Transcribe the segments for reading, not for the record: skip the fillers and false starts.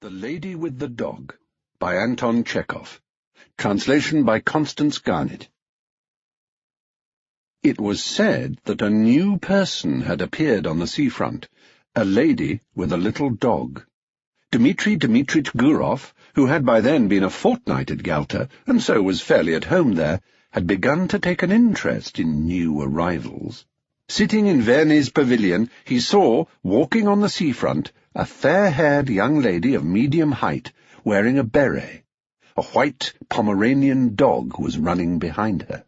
The Lady with the Dog, by Anton Chekhov. Translation by Constance Garnett. It was said that a new person had appeared on the seafront, a lady with a little dog. Dmitri Dmitrich Gurov, who had by then been a fortnight at Yalta, and so was fairly at home there, had begun to take an interest in new arrivals. Sitting in Verni's pavilion, he saw, walking on the seafront, a fair-haired young lady of medium height, wearing a beret. A white Pomeranian dog was running behind her.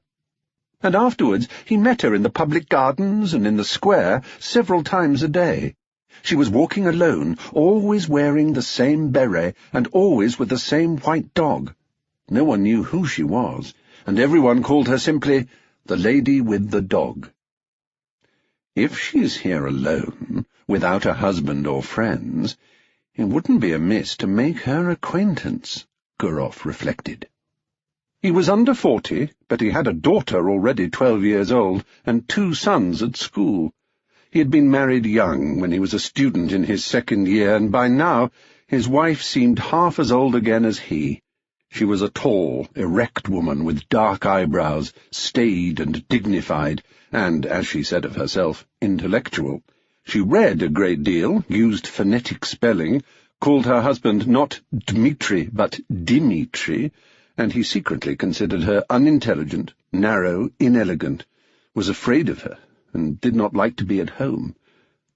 And afterwards he met her in the public gardens and in the square several times a day. She was walking alone, always wearing the same beret, and always with the same white dog. No one knew who she was, and everyone called her simply the Lady with the Dog. If she is here alone, without a husband or friends, it wouldn't be amiss to make her acquaintance, Gurov reflected. He was under 40, but he had a daughter already 12 years old, and 2 sons at school. He had been married young, when he was a student in his 2nd year, and by now his wife seemed half as old again as he. She was a tall, erect woman with dark eyebrows, staid and dignified, and, as she said of herself, intellectual. She read a great deal, used phonetic spelling, called her husband not Dmitri but Dimitri, and he secretly considered her unintelligent, narrow, inelegant, was afraid of her, and did not like to be at home.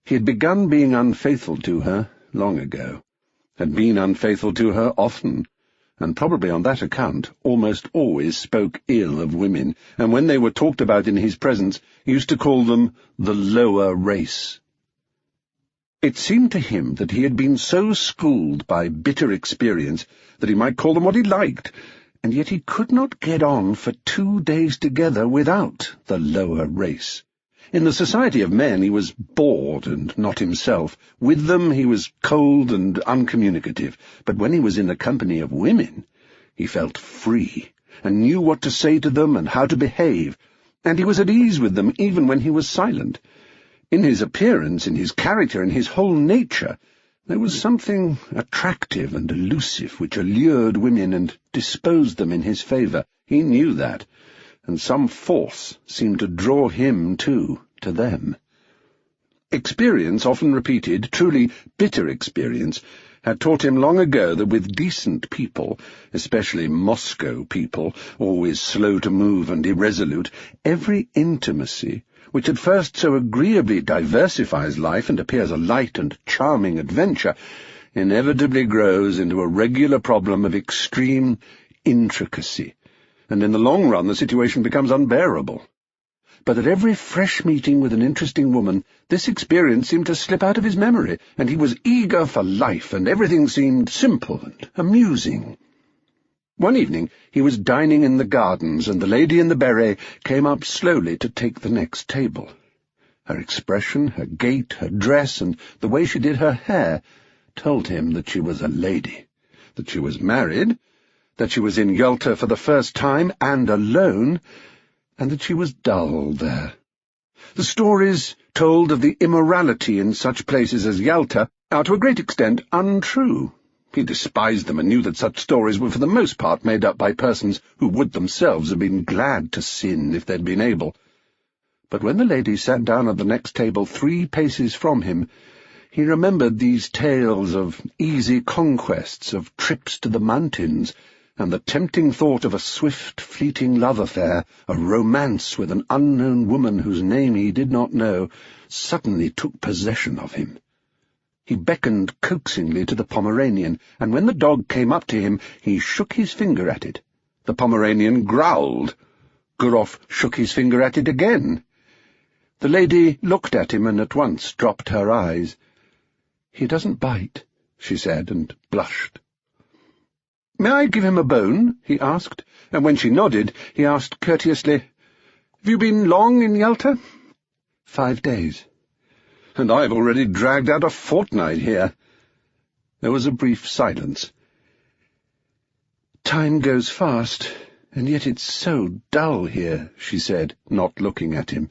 He had begun being unfaithful to her long ago, had been unfaithful to her often, and probably on that account almost always spoke ill of women, and when they were talked about in his presence, used to call them the lower race. It seemed to him that he had been so schooled by bitter experience that he might call them what he liked, and yet he could not get on for 2 days together without the lower race. In the society of men he was bored and not himself. With them he was cold and uncommunicative, but when he was in the company of women, he felt free, and knew what to say to them and how to behave, and he was at ease with them even when he was silent. In his appearance, in his character, in his whole nature, there was something attractive and elusive which allured women and disposed them in his favour. He knew that, and some force seemed to draw him, too, to them. Experience, often repeated, truly bitter experience, had taught him long ago that with decent people, especially Moscow people, always slow to move and irresolute, every intimacy, which at first so agreeably diversifies life and appears a light and charming adventure, inevitably grows into a regular problem of extreme intricacy, and in the long run the situation becomes unbearable. But at every fresh meeting with an interesting woman, this experience seemed to slip out of his memory, and he was eager for life, and everything seemed simple and amusing. One evening he was dining in the gardens, and the lady in the beret came up slowly to take the next table. Her expression, her gait, her dress, and the way she did her hair told him that she was a lady, that she was married, that she was in Yalta for the first time and alone, and that she was dull there. The stories told of the immorality in such places as Yalta are to a great extent untrue. He despised them and knew that such stories were for the most part made up by persons who would themselves have been glad to sin if they'd been able. But when the lady sat down at the next table 3 paces from him, he remembered these tales of easy conquests, of trips to the mountains, and the tempting thought of a swift, fleeting love affair, a romance with an unknown woman whose name he did not know, suddenly took possession of him. He beckoned coaxingly to the Pomeranian, and when the dog came up to him, he shook his finger at it. The Pomeranian growled. Gurov shook his finger at it again. The lady looked at him and at once dropped her eyes. "He doesn't bite," she said, and blushed. "May I give him a bone?" he asked, and when she nodded, he asked courteously, "Have you been long in Yalta?" 5 days. "And I've already dragged out a fortnight here." There was a brief silence. "Time goes fast, and yet it's so dull here," she said, not looking at him.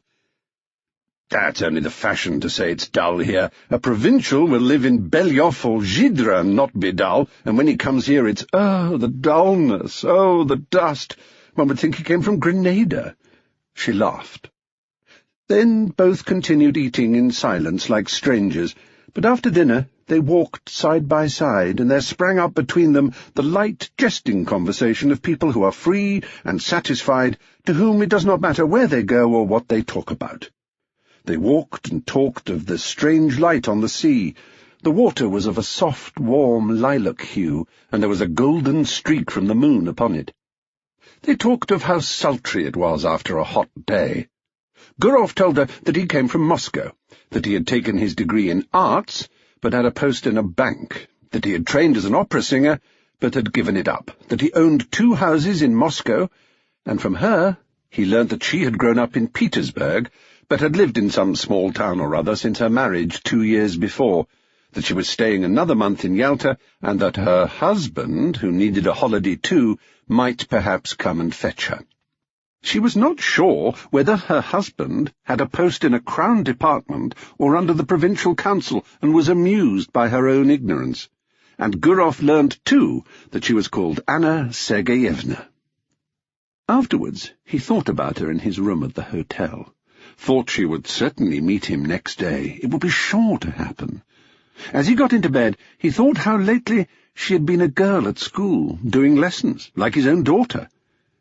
That's only the fashion to say it's dull here. A provincial will live in Belioff or Gidre and not be dull, and when he comes here it's, oh, the dullness, oh, the dust. One would think he came from Grenada. She laughed. Then both continued eating in silence like strangers, but after dinner they walked side by side, and there sprang up between them the light, jesting conversation of people who are free and satisfied, to whom it does not matter where they go or what they talk about. They walked and talked of the strange light on the sea. The water was of a soft, warm lilac hue, and there was a golden streak from the moon upon it. They talked of how sultry it was after a hot day. Gurov told her that he came from Moscow, that he had taken his degree in arts, but had a post in a bank, that he had trained as an opera singer, but had given it up, that he owned 2 houses in Moscow, and from her he learnt that she had grown up in Petersburg, but had lived in some small town or other since her marriage 2 years before, that she was staying another month in Yalta, and that her husband, who needed a holiday too, might perhaps come and fetch her. She was not sure whether her husband had a post in a Crown department or under the Provincial Council, and was amused by her own ignorance. And Gurov learnt, too, that she was called Anna Sergeyevna. Afterwards he thought about her in his room at the hotel, thought she would certainly meet him next day. It would be sure to happen. As he got into bed, he thought how lately she had been a girl at school, doing lessons, like his own daughter.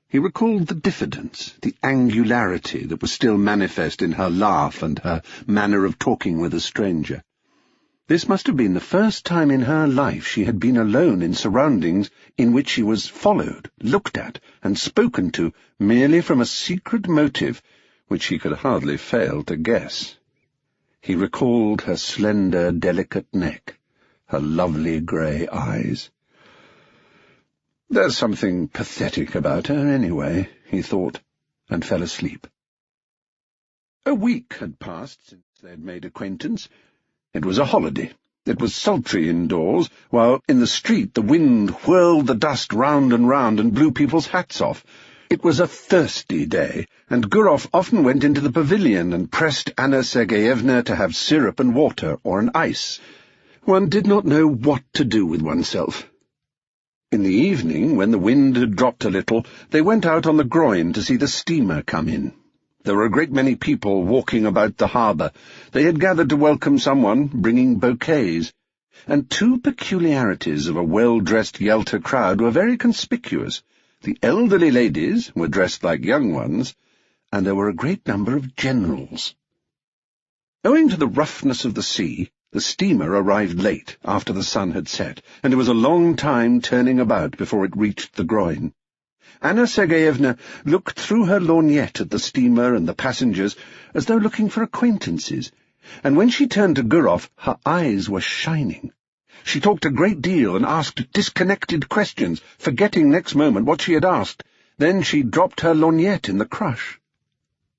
He recalled the diffidence, the angularity that was still manifest in her laugh and her manner of talking with a stranger. This must have been the first time in her life she had been alone in surroundings in which she was followed, looked at, and spoken to merely from a secret motive which he could hardly fail to guess. He recalled her slender, delicate neck, her lovely grey eyes. There's something pathetic about her, anyway, he thought, and fell asleep. A week had passed since they had made acquaintance. It was a holiday. It was sultry indoors, while in the street the wind whirled the dust round and blew people's hats off. It was a thirsty day, and Gurov often went into the pavilion and pressed Anna Sergeyevna to have syrup and water or an ice. One did not know what to do with oneself. In the evening, when the wind had dropped a little, they went out on the groyne to see the steamer come in. There were a great many people walking about the harbour. They had gathered to welcome someone, bringing bouquets, and 2 peculiarities of a well-dressed Yalta crowd were very conspicuous. The elderly ladies were dressed like young ones, and there were a great number of generals. Owing to the roughness of the sea, the steamer arrived late, after the sun had set, and it was a long time turning about before it reached the groyne. Anna Sergeyevna looked through her lorgnette at the steamer and the passengers, as though looking for acquaintances, and when she turned to Gurov, her eyes were shining. She talked a great deal and asked disconnected questions, forgetting next moment what she had asked. Then she dropped her lorgnette in the crush.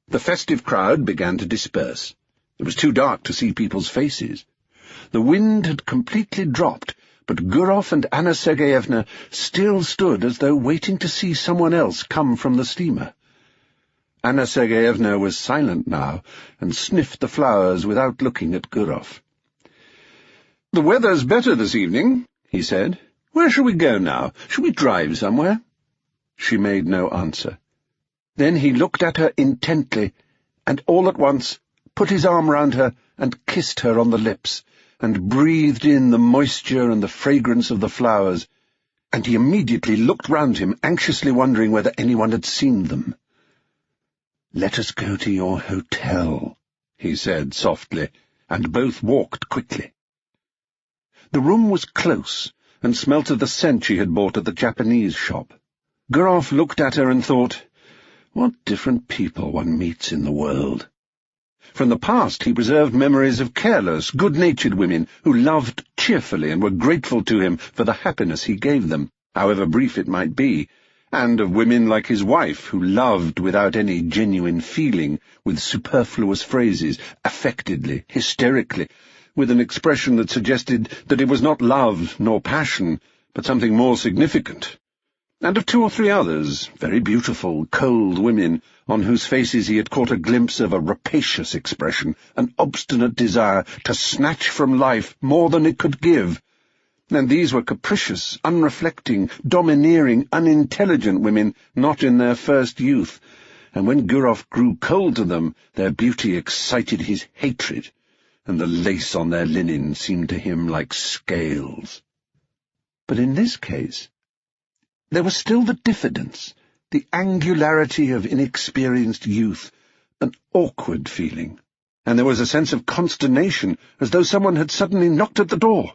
The festive crowd began to disperse. It was too dark to see people's faces. The wind had completely dropped, but Gurov and Anna Sergeyevna still stood as though waiting to see someone else come from the steamer. Anna Sergeyevna was silent now, and sniffed the flowers without looking at Gurov. "The weather's better this evening," he said. "Where shall we go now? Shall we drive somewhere?" She made no answer. Then he looked at her intently, and all at once put his arm round her and kissed her on the lips, and breathed in the moisture and the fragrance of the flowers, and he immediately looked round him, anxiously wondering whether anyone had seen them. "Let us go to your hotel," he said softly, and both walked quickly. The room was close, and smelt of the scent she had bought at the Japanese shop. Gurov looked at her and thought, what different people one meets in the world. From the past he preserved memories of careless, good-natured women who loved cheerfully and were grateful to him for the happiness he gave them, however brief it might be, and of women like his wife who loved without any genuine feeling, with superfluous phrases, affectedly, hysterically, with an expression that suggested that it was not love nor passion, but something more significant. and of 2 or 3 others, very beautiful, cold women, on whose faces he had caught a glimpse of a rapacious expression, an obstinate desire to snatch from life more than it could give. And these were capricious, unreflecting, domineering, unintelligent women, not in their first youth, and when Gurov grew cold to them, their beauty excited his hatred, and the lace on their linen seemed to him like scales. But in this case, there was still the diffidence, the angularity of inexperienced youth, an awkward feeling, and there was a sense of consternation, as though someone had suddenly knocked at the door.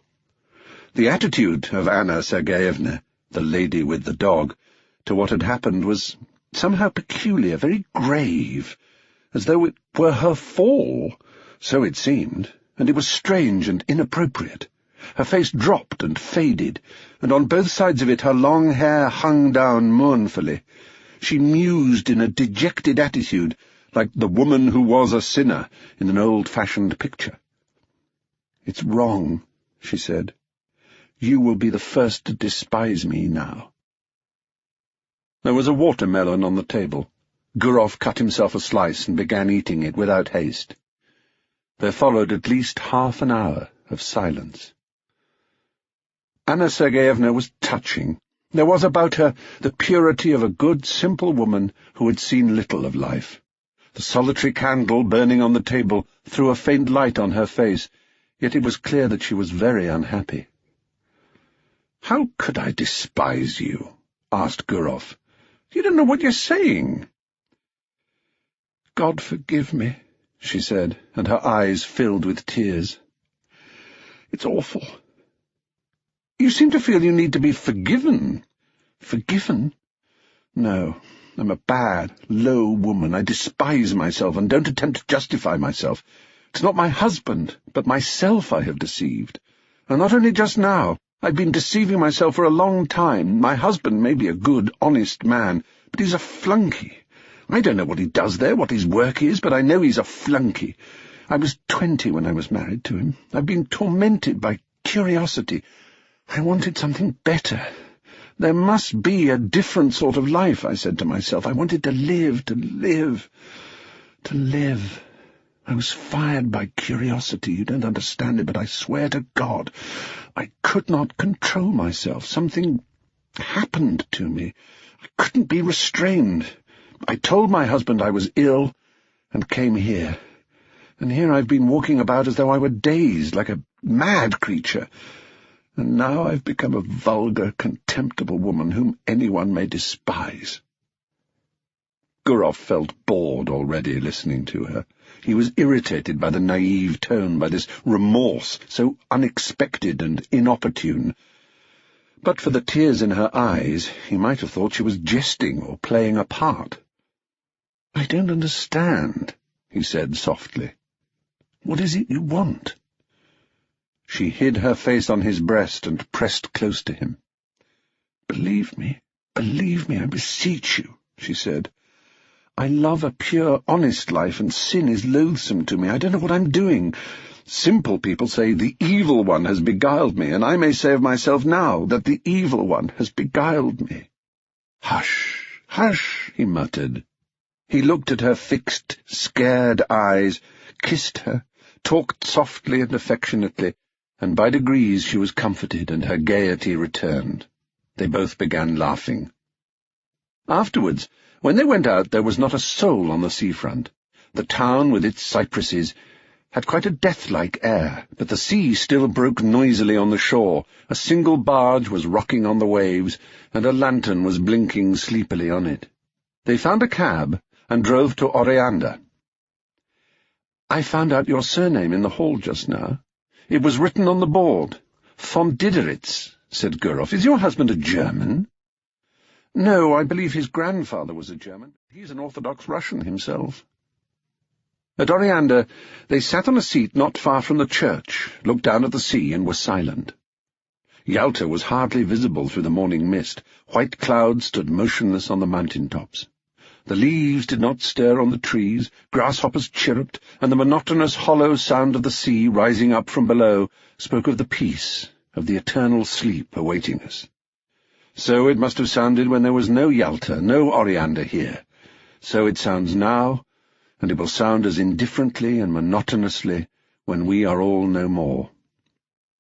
The attitude of Anna Sergeyevna, the lady with the dog, to what had happened was somehow peculiar, very grave, as though it were her fall, so it seemed, and it was strange and inappropriate. Her face dropped and faded, and on both sides of it her long hair hung down mournfully. She mused in a dejected attitude, like the woman who was a sinner in an old-fashioned picture. "It's wrong," she said. "You will be the first to despise me now." There was a watermelon on the table. Gurov cut himself a slice and began eating it without haste. There followed at least half an hour of silence. Anna Sergeyevna was touching. There was about her the purity of a good, simple woman who had seen little of life. The solitary candle burning on the table threw a faint light on her face, yet it was clear that she was very unhappy. "How could I despise you?" asked Gurov. "You don't know what you're saying." "God forgive me," she said, and her eyes filled with tears. "It's awful. You seem to feel you need to be forgiven." "Forgiven? No, I'm a bad, low woman. I despise myself and don't attempt to justify myself. It's not my husband, but myself I have deceived. And not only just now. I've been deceiving myself for a long time. My husband may be a good, honest man, but he's a flunky. I don't know what he does there, what his work is, but I know he's a flunky. I was 20 when I was married to him. I've been tormented by curiosity. I wanted something better. There must be a different sort of life, I said to myself. I wanted to live, to live, to live. I was fired by curiosity. You don't understand it, but I swear to God, I could not control myself. Something happened to me. I couldn't be restrained. I told my husband I was ill and came here. And here I've been walking about as though I were dazed, like a mad creature. And now I've become a vulgar, contemptible woman whom anyone may despise." Gurov felt bored already listening to her. He was irritated by the naive tone, by this remorse, so unexpected and inopportune. But for the tears in her eyes, he might have thought she was jesting or playing a part. "I don't understand," he said softly. "What is it you want?" She hid her face on his breast and pressed close to him. believe me, I beseech you," she said. "I love a pure, honest life, and sin is loathsome to me. I don't know what I'm doing. Simple people say the evil one has beguiled me, and I may say of myself now that the evil one has beguiled me." "Hush, hush," he muttered. He looked at her fixed, scared eyes, kissed her, talked softly and affectionately, and by degrees she was comforted and her gaiety returned. They both began laughing. Afterwards, when they went out, there was not a soul on the seafront. The town, with its cypresses, had quite a death-like air, but the sea still broke noisily on the shore. A single barge was rocking on the waves, and a lantern was blinking sleepily on it. They found a cab and drove to Oreanda. "I found out your surname in the hall just now. It was written on the board. Von Dideritz," said Gurov. "Is your husband a German?" "No, I believe his grandfather was a German. He's an Orthodox Russian himself." At Oreanda, they sat on a seat not far from the church, looked down at the sea, and were silent. Yalta was hardly visible through the morning mist. White clouds stood motionless on the mountain-tops. The leaves did not stir on the trees, grasshoppers chirruped, and the monotonous hollow sound of the sea rising up from below spoke of the peace, of the eternal sleep awaiting us. So it must have sounded when there was no Yalta, no Oriander here. So it sounds now, and it will sound as indifferently and monotonously when we are all no more.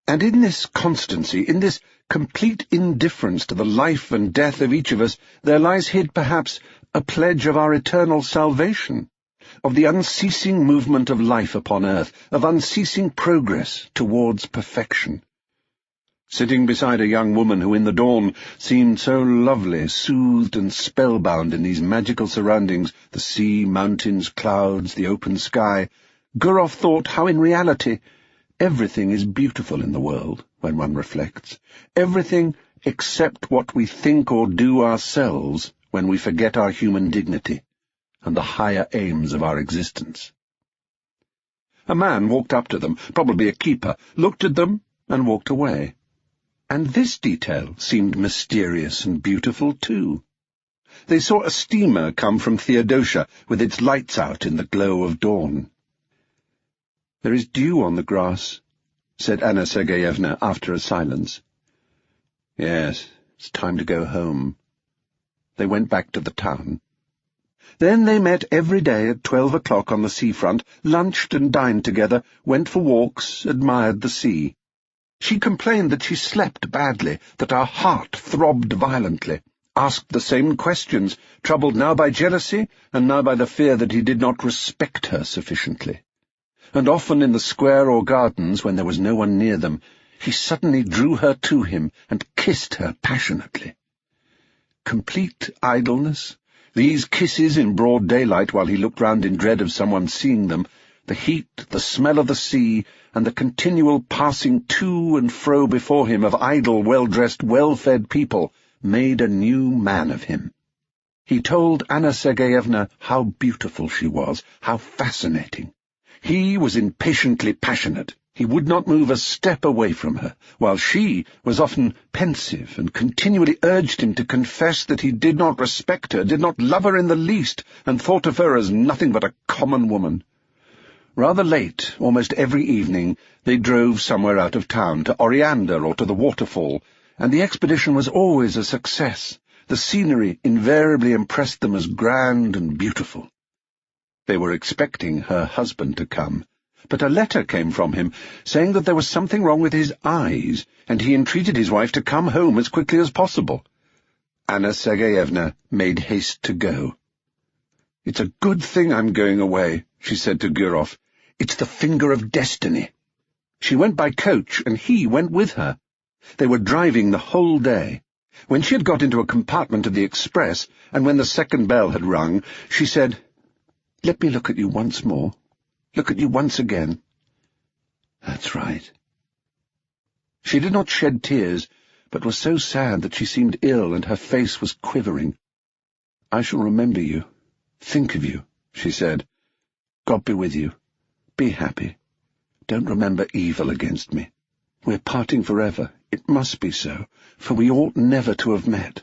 And in this constancy, in this complete indifference to the life and death of each of us, there lies hid, perhaps, a pledge of our eternal salvation, of the unceasing movement of life upon earth, of unceasing progress towards perfection. Sitting beside a young woman who in the dawn seemed so lovely, soothed and spellbound in these magical surroundings, the sea, mountains, clouds, the open sky, Gurov thought how in reality everything is beautiful in the world when one reflects. Everything except what we think or do ourselves when we forget our human dignity and the higher aims of our existence. A man walked up to them, probably a keeper, looked at them and walked away. And this detail seemed mysterious and beautiful, too. They saw a steamer come from Theodosia, with its lights out in the glow of dawn. "There is dew on the grass," said Anna Sergeyevna after a silence. "Yes, it's time to go home." They went back to the town. Then they met every day at 12 o'clock on the seafront, lunched and dined together, went for walks, admired the sea. She complained that she slept badly, that her heart throbbed violently, asked the same questions, troubled now by jealousy and now by the fear that he did not respect her sufficiently. And often in the square or gardens, when there was no one near them, he suddenly drew her to him and kissed her passionately. Complete idleness, these kisses in broad daylight while he looked round in dread of someone seeing them, the heat, the smell of the sea, and the continual passing to and fro before him of idle, well-dressed, well-fed people, made a new man of him. He told Anna Sergeyevna how beautiful she was, how fascinating. He was impatiently passionate. He would not move a step away from her, while she was often pensive and continually urged him to confess that he did not respect her, did not love her in the least, and thought of her as nothing but a common woman. Rather late, almost every evening, they drove somewhere out of town, to Oriander or to the waterfall, and the expedition was always a success. The scenery invariably impressed them as grand and beautiful. They were expecting her husband to come, but a letter came from him saying that there was something wrong with his eyes, and he entreated his wife to come home as quickly as possible. Anna Sergeyevna made haste to go. "It's a good thing I'm going away," she said to Gurov. "It's the finger of destiny." She went by coach, and he went with her. They were driving the whole day. When she had got into a compartment of the express, and when the second bell had rung, she said, "Let me look at you once more. Look at you once again." "That's right." She did not shed tears, but was so sad that she seemed ill and her face was quivering. "I shall remember you, think of you," she said. "God be with you. Be happy. Don't remember evil against me. We're parting forever. It must be so, for we ought never to have met.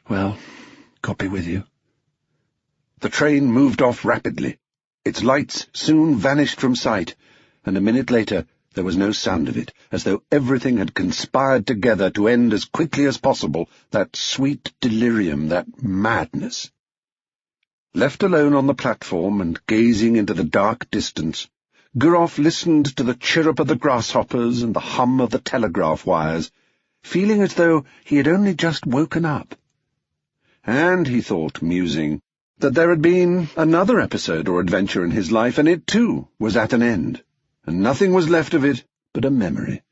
Well, God be with you." The train moved off rapidly. Its lights soon vanished from sight, and a minute later there was no sound of it, as though everything had conspired together to end as quickly as possible that sweet delirium, that madness. Left alone on the platform and gazing into the dark distance, Gurov listened to the chirrup of the grasshoppers and the hum of the telegraph wires, feeling as though he had only just woken up. And he thought, musing, that there had been another episode or adventure in his life, and it, too, was at an end, and nothing was left of it but a memory.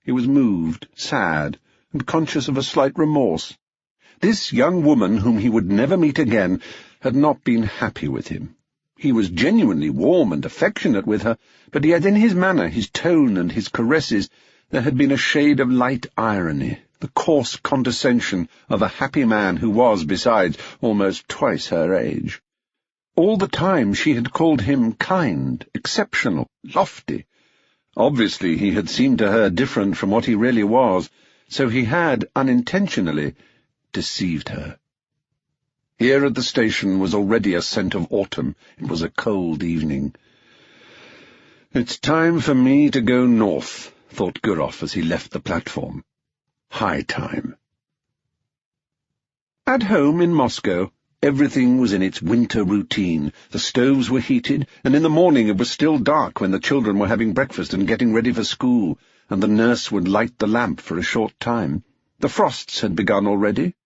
He was moved, sad, and conscious of a slight remorse. This young woman, whom he would never meet again, had not been happy with him. He was genuinely warm and affectionate with her, but yet in his manner, his tone, and his caresses, there had been a shade of light irony, the coarse condescension of a happy man who was, besides, almost twice her age. All the time she had called him kind, exceptional, lofty. Obviously he had seemed to her different from what he really was, so he had, unintentionally, deceived her. Here at the station was already a scent of autumn. It was a cold evening. "It's time for me to go north," thought Gurov as he left the platform. High time. At home in Moscow, everything was in its winter routine. The stoves were heated, and in the morning it was still dark when the children were having breakfast and getting ready for school, and the nurse would light the lamp for a short time. The frosts had begun already.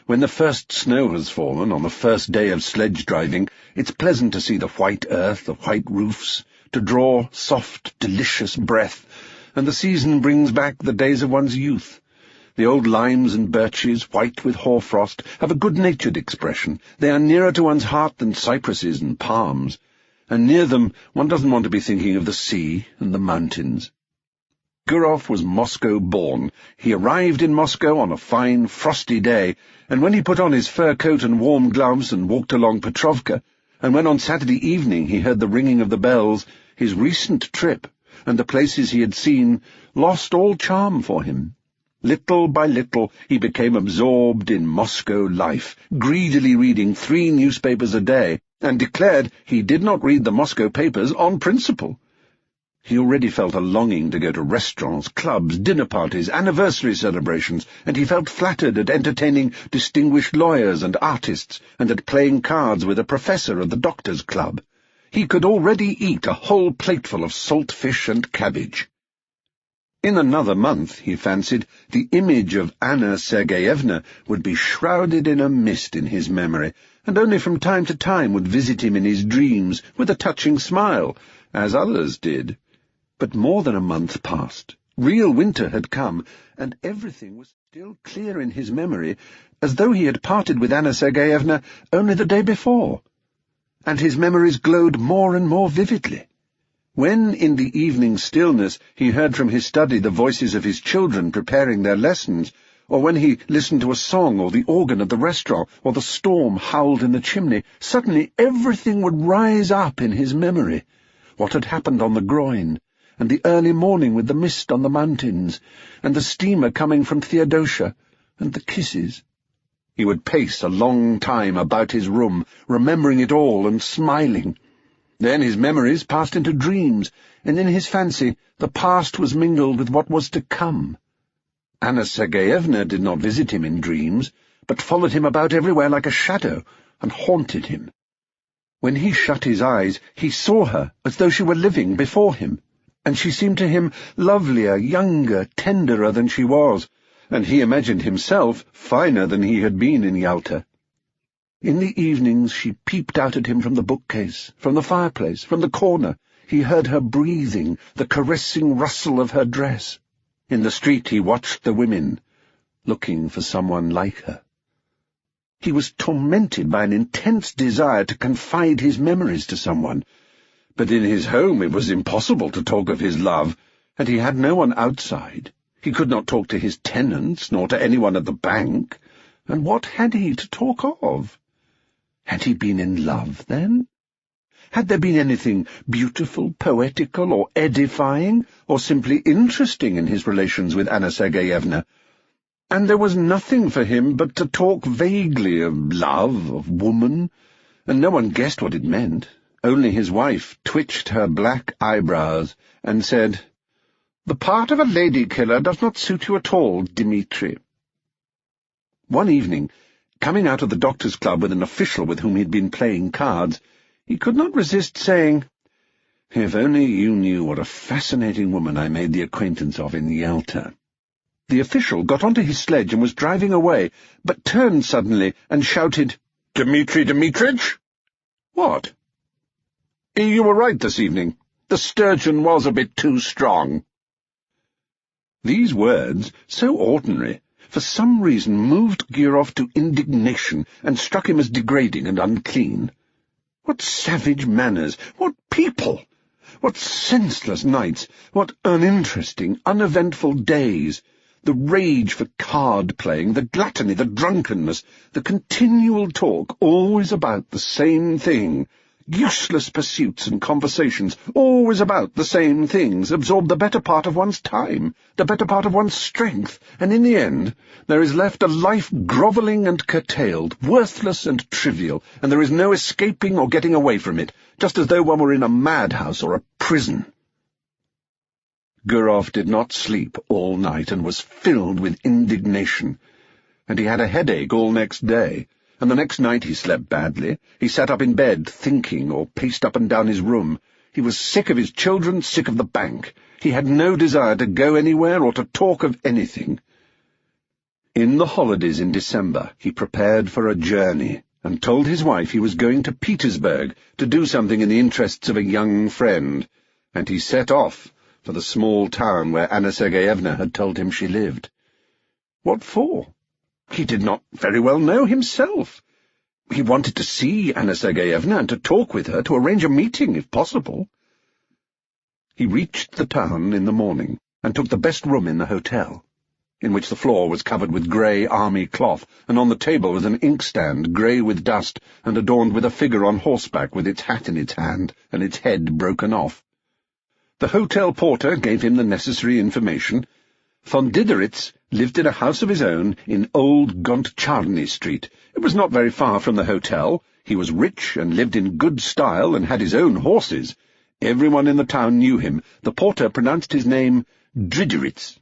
When the first snow has fallen, on the first day of sledge-driving, it's pleasant to see the white earth, the white roofs, to draw soft, delicious breath, and the season brings back the days of one's youth. The old limes and birches, white with hoarfrost, have a good-natured expression. They are nearer to one's heart than cypresses and palms, and near them one doesn't want to be thinking of the sea and the mountains. Gurov was Moscow-born. He arrived in Moscow on a fine, frosty day, and when he put on his fur coat and warm gloves and walked along Petrovka, and when on Saturday evening he heard the ringing of the bells, his recent trip and the places he had seen lost all charm for him. Little by little he became absorbed in Moscow life, greedily reading 3 newspapers a day, and declared he did not read the Moscow papers on principle. He already felt a longing to go to restaurants, clubs, dinner parties, anniversary celebrations, and he felt flattered at entertaining distinguished lawyers and artists, and at playing cards with a professor of the Doctors' Club. He could already eat a whole plateful of salt fish and cabbage. In another month, he fancied, the image of Anna Sergeyevna would be shrouded in a mist in his memory, and only from time to time would visit him in his dreams with a touching smile, as others did. But more than a month passed. Real winter had come, and everything was still clear in his memory, as though he had parted with Anna Sergeyevna only the day before. And his memories glowed more and more vividly. When, in the evening stillness, he heard from his study the voices of his children preparing their lessons, or when he listened to a song or the organ at the restaurant, or the storm howled in the chimney, suddenly everything would rise up in his memory. What had happened on the groin, and the early morning with the mist on the mountains, and the steamer coming from Theodosia, and the kisses. He would pace a long time about his room, remembering it all and smiling. Then his memories passed into dreams, and in his fancy the past was mingled with what was to come. Anna Sergeyevna did not visit him in dreams, but followed him about everywhere like a shadow, and haunted him. When he shut his eyes, he saw her as though she were living before him, and she seemed to him lovelier, younger, tenderer than she was, and he imagined himself finer than he had been in Yalta. In the evenings she peeped out at him from the bookcase, from the fireplace, from the corner. He heard her breathing, the caressing rustle of her dress. In the street he watched the women, looking for someone like her. He was tormented by an intense desire to confide his memories to someone, but in his home it was impossible to talk of his love, and he had no one outside. He could not talk to his tenants, nor to anyone at the bank, and what had he to talk of? Had he been in love, then? Had there been anything beautiful, poetical, or edifying, or simply interesting in his relations with Anna Sergeyevna? And there was nothing for him but to talk vaguely of love, of woman, and no one guessed what it meant. Only his wife twitched her black eyebrows and said, "The part of a lady-killer does not suit you at all, Dmitri." One evening, coming out of the Doctors' Club with an official with whom he'd been playing cards, he could not resist saying, "If only you knew what a fascinating woman I made the acquaintance of in Yalta." The official got onto his sledge and was driving away, but turned suddenly and shouted, "Dmitri Dmitrich?" "What?" "You were right this evening. The sturgeon was a bit too strong." These words, so ordinary, for some reason moved Gurov to indignation and struck him as degrading and unclean. What savage manners! What people! What senseless nights! What uninteresting, uneventful days! The rage for card-playing, the gluttony, the drunkenness, the continual talk, always about the same thing. Useless pursuits and conversations, always about the same things, absorb the better part of one's time, the better part of one's strength, and in the end there is left a life grovelling and curtailed, worthless and trivial, and there is no escaping or getting away from it, just as though one were in a madhouse or a prison. Gurov did not sleep all night and was filled with indignation. and he had a headache all next day, and the next night he slept badly. He sat up in bed thinking, or paced up and down his room. He was sick of his children, sick of the bank. He had no desire to go anywhere or to talk of anything. In the holidays in December, he prepared for a journey, and told his wife he was going to Petersburg to do something in the interests of a young friend, and he set off for the small town where Anna Sergeyevna had told him she lived. What for? He did not very well know himself. He wanted to see Anna Sergeyevna and to talk with her, to arrange a meeting, if possible. He reached the town in the morning, and took the best room in the hotel, in which the floor was covered with grey army cloth, and on the table was an inkstand, grey with dust, and adorned with a figure on horseback with its hat in its hand, and its head broken off. The hotel porter gave him the necessary information. Von Dideritz lived in a house of his own in Old Gontcharny Street. It was not very far from the hotel. He was rich and lived in good style and had his own horses. Everyone in the town knew him. The porter pronounced his name Dideritz.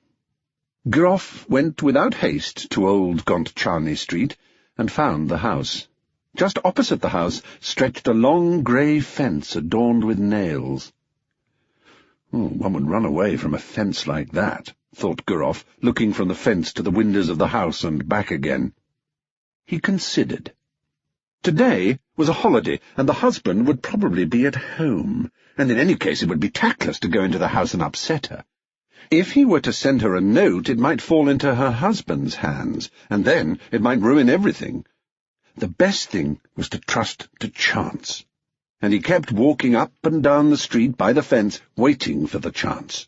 Gurov went without haste to Old Gontcharny Street and found the house. Just opposite the house stretched a long grey fence adorned with nails. One would run away from a fence like that, thought Gurov, looking from the fence to the windows of the house and back again. He considered. Today was a holiday, and the husband would probably be at home, and in any case it would be tactless to go into the house and upset her. If he were to send her a note, it might fall into her husband's hands, and then it might ruin everything. The best thing was to trust to chance, and he kept walking up and down the street by the fence, waiting for the chance.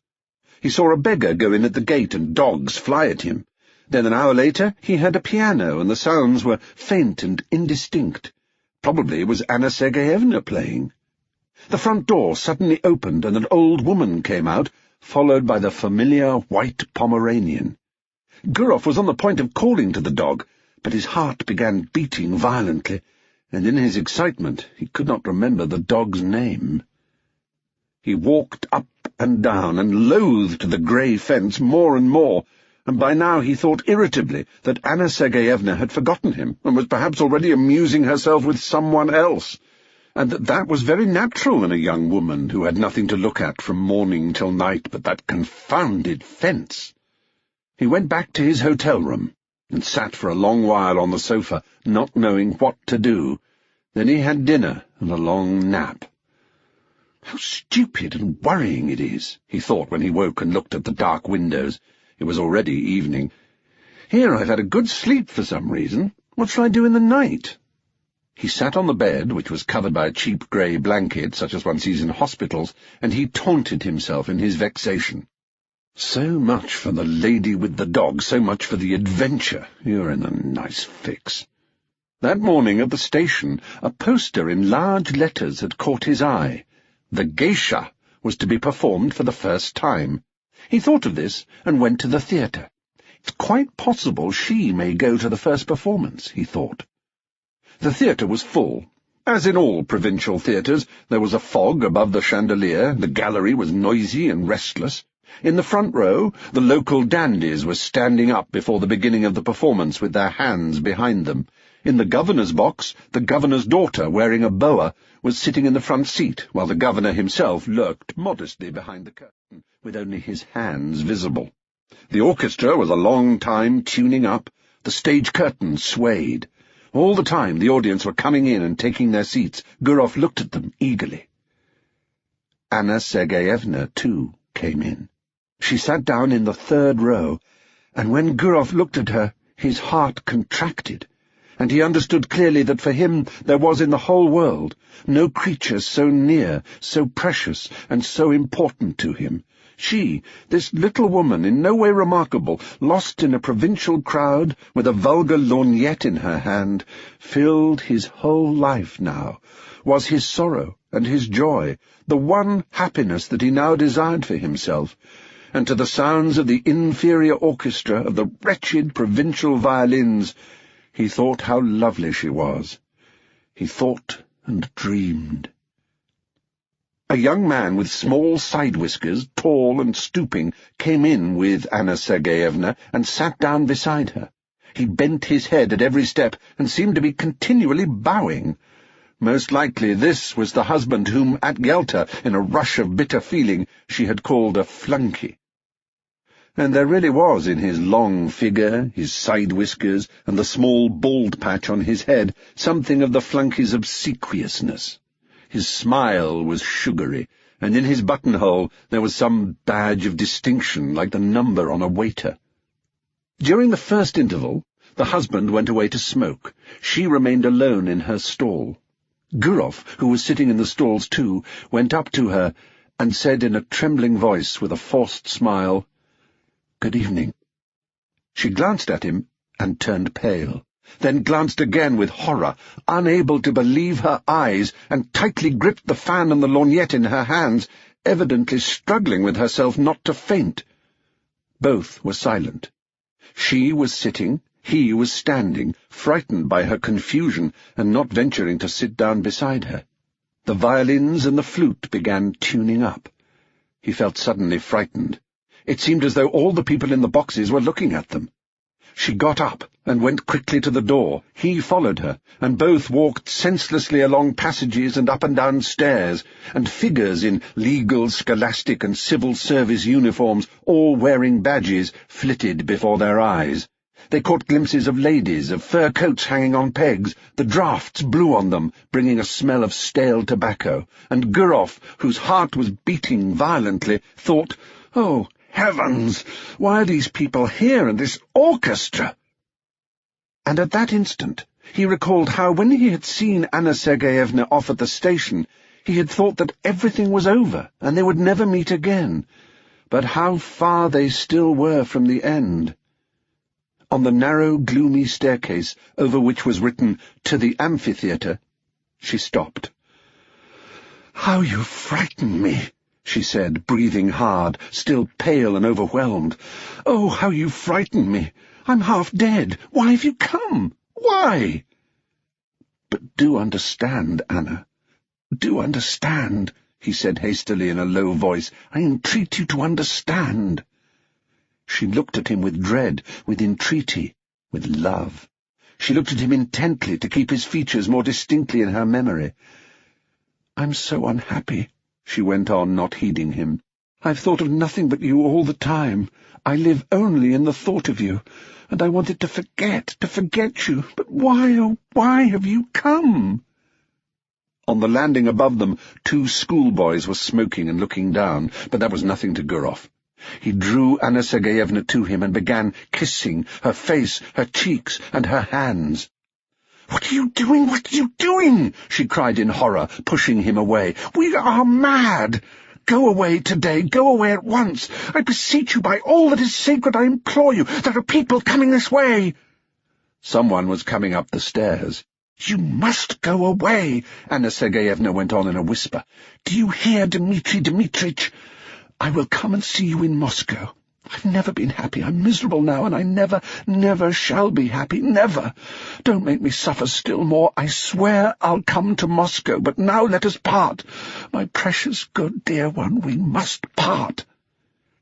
He saw a beggar go in at the gate and dogs fly at him. Then an hour later he heard a piano, and the sounds were faint and indistinct. Probably it was Anna Sergeyevna playing. The front door suddenly opened, and an old woman came out, followed by the familiar white Pomeranian. Gurov was on the point of calling to the dog, but his heart began beating violently, and in his excitement he could not remember the dog's name. He walked up and down, and loathed the grey fence more and more, and by now he thought irritably that Anna Sergeyevna had forgotten him, and was perhaps already amusing herself with someone else, and that was very natural in a young woman who had nothing to look at from morning till night but that confounded fence. He went back to his hotel room, and sat for a long while on the sofa, not knowing what to do. Then he had dinner and a long nap. How stupid and worrying it is, he thought when he woke and looked at the dark windows. It was already evening. Here I've had a good sleep for some reason. What shall I do in the night? He sat on the bed, which was covered by a cheap grey blanket, such as one sees in hospitals, and he taunted himself in his vexation. So much for the lady with the dog, so much for the adventure. You're in a nice fix. That morning at the station, a poster in large letters had caught his eye. The geisha was to be performed for the first time. He thought of this and went to the theatre. It's quite possible she may go to the first performance, he thought. The theatre was full. As in all provincial theatres, there was a fog above the chandelier, the gallery was noisy and restless. In the front row, the local dandies were standing up before the beginning of the performance with their hands behind them. In the governor's box, the governor's daughter, wearing a boa, was sitting in the front seat, while the governor himself lurked modestly behind the curtain, with only his hands visible. The orchestra was a long time tuning up. The stage curtain swayed. All the time the audience were coming in and taking their seats. Gurov looked at them eagerly. Anna Sergeyevna, too, came in. She sat down in the third row, and when Gurov looked at her, his heart contracted, and he understood clearly that for him there was in the whole world no creature so near, so precious, and so important to him. She, this little woman, in no way remarkable, lost in a provincial crowd, with a vulgar lorgnette in her hand, filled his whole life now, was his sorrow and his joy, the one happiness that he now desired for himself, and to the sounds of the inferior orchestra, of the wretched provincial violins, he thought how lovely she was. He thought and dreamed. A young man with small side-whiskers, tall and stooping, came in with Anna Sergeyevna and sat down beside her. He bent his head at every step and seemed to be continually bowing. Most likely this was the husband whom, at Gelter, in a rush of bitter feeling, she had called a flunkey. And there really was in his long figure, his side whiskers, and the small bald patch on his head something of the flunkey's obsequiousness. His smile was sugary, and in his buttonhole there was some badge of distinction like the number on a waiter. During the first interval, the husband went away to smoke. She remained alone in her stall. Gurov, who was sitting in the stalls too, went up to her and said in a trembling voice with a forced smile, "Good evening." She glanced at him and turned pale, then glanced again with horror, unable to believe her eyes, and tightly gripped the fan and the lorgnette in her hands, evidently struggling with herself not to faint. Both were silent. She was sitting, he was standing, frightened by her confusion and not venturing to sit down beside her. The violins and the flute began tuning up. He felt suddenly frightened. It seemed as though all the people in the boxes were looking at them. She got up and went quickly to the door. He followed her, and both walked senselessly along passages and up and down stairs, and figures in legal, scholastic, and civil service uniforms, all wearing badges, flitted before their eyes. They caught glimpses of ladies, of fur coats hanging on pegs. The draughts blew on them, bringing a smell of stale tobacco, and Gurov, whose heart was beating violently, thought, "Oh, heavens! Why are these people here in this orchestra?" And at that instant he recalled how, when he had seen Anna Sergeyevna off at the station, he had thought that everything was over and they would never meet again. But how far they still were from the end. On the narrow, gloomy staircase, over which was written, "To the amphitheatre," she stopped. "How you frighten me," she said, breathing hard, still pale and overwhelmed. "Oh, how you frighten me! I'm half dead. Why have you come? Why?" "But do understand, Anna. Do understand," he said hastily in a low voice. "I entreat you to understand." She looked at him with dread, with entreaty, with love. She looked at him intently to keep his features more distinctly in her memory. "I'm so unhappy," she went on, not heeding him. "I've thought of nothing but you all the time. I live only in the thought of you, and I wanted to forget you. But why, oh, why have you come?" On the landing above them, 2 schoolboys were smoking and looking down, but that was nothing to Gurov. He drew Anna Sergeyevna to him and began kissing her face, her cheeks, and her hands. "What are you doing? What are you doing?" she cried in horror, pushing him away. "We are mad! Go away today. Go away at once. I beseech you by all that is sacred, I implore you. There are people coming this way." Someone was coming up the stairs. "You must go away," Anna Sergeyevna went on in a whisper. "Do you hear, Dmitri Dmitrich? I will come and see you in Moscow. I've never been happy. I'm miserable now, and I never shall be happy. Never. Don't make me suffer still more. I swear I'll come to Moscow, but now let us part. My precious, good, dear one, we must part."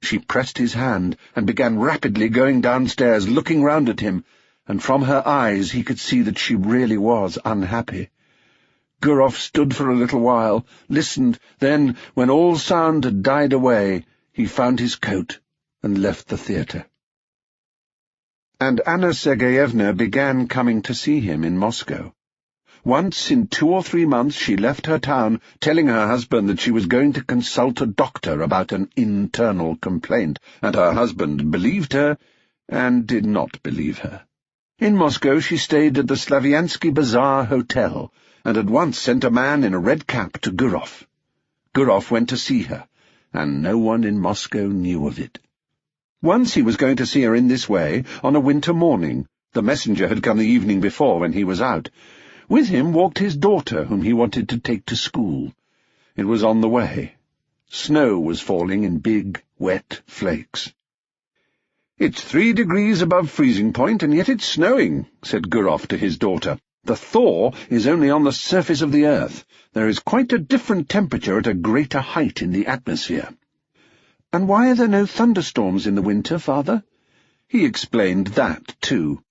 She pressed his hand and began rapidly going downstairs, looking round at him, and from her eyes he could see that she really was unhappy. Gurov stood for a little while, listened, then, when all sound had died away, he found his coat and left the theatre. And Anna Sergeyevna began coming to see him in Moscow. Once in 2 or 3 months she left her town, telling her husband that she was going to consult a doctor about an internal complaint, and her husband believed her and did not believe her. In Moscow she stayed at the Slaviansky Bazaar Hotel, and at once sent a man in a red cap to Gurov. Gurov went to see her, and no one in Moscow knew of it. Once he was going to see her in this way, on a winter morning. The messenger had come the evening before when he was out. With him walked his daughter, whom he wanted to take to school. It was on the way. Snow was falling in big, wet flakes. "It's 3 degrees above freezing point, and yet it's snowing," said Gurov to his daughter. "The thaw is only on the surface of the earth. There is quite a different temperature at a greater height in the atmosphere." "And why are there no thunderstorms in the winter, father?" He explained that, too.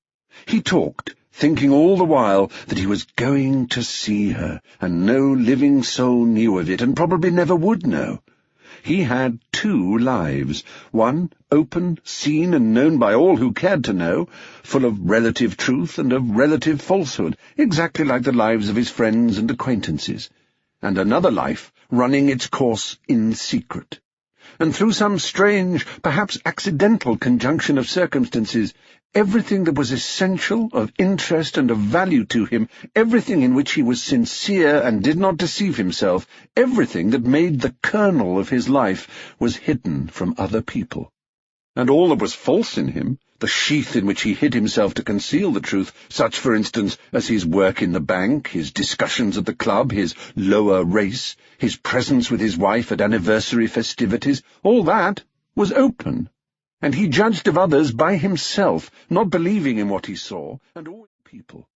He talked, thinking all the while that he was going to see her, and no living soul knew of it, and probably never would know. He had 2 lives, one open, seen, and known by all who cared to know, full of relative truth and of relative falsehood, exactly like the lives of his friends and acquaintances, and another life running its course in secret. And through some strange, perhaps accidental conjunction of circumstances, everything that was essential, of interest and of value to him, everything in which he was sincere and did not deceive himself, everything that made the kernel of his life, was hidden from other people. And all that was false in him, the sheath in which he hid himself to conceal the truth, such, for instance, as his work in the bank, his discussions at the club, his lower race, his presence with his wife at anniversary festivities, all that was open, and he judged of others by himself, not believing in what he saw, and all people.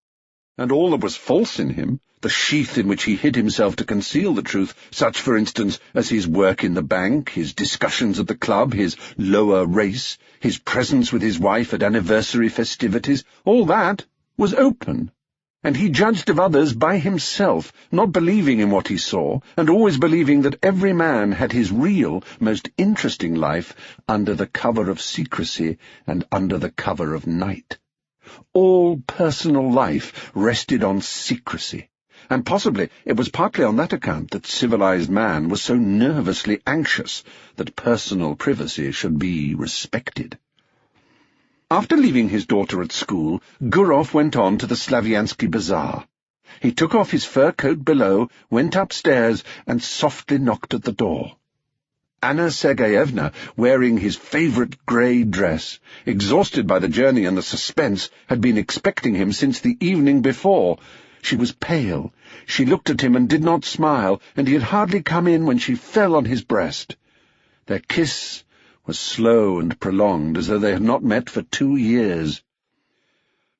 And all that was false in him, the sheath in which he hid himself to conceal the truth, such, for instance, as his work in the bank, his discussions at the club, his lower race, his presence with his wife at anniversary festivities, all that was open, and he judged of others by himself, not believing in what he saw, and always believing that every man had his real, most interesting life under the cover of secrecy and under the cover of night. All personal life rested on secrecy, and possibly it was partly on that account that civilized man was so nervously anxious that personal privacy should be respected. After leaving his daughter at school, Gurov went on to the Slaviansky Bazaar. He took off his fur coat below, went upstairs, and softly knocked at the door. Anna Sergeyevna, wearing his favourite grey dress, exhausted by the journey and the suspense, had been expecting him since the evening before. She was pale. She looked at him and did not smile, and he had hardly come in when she fell on his breast. Their kiss was slow and prolonged, as though they had not met for 2 years.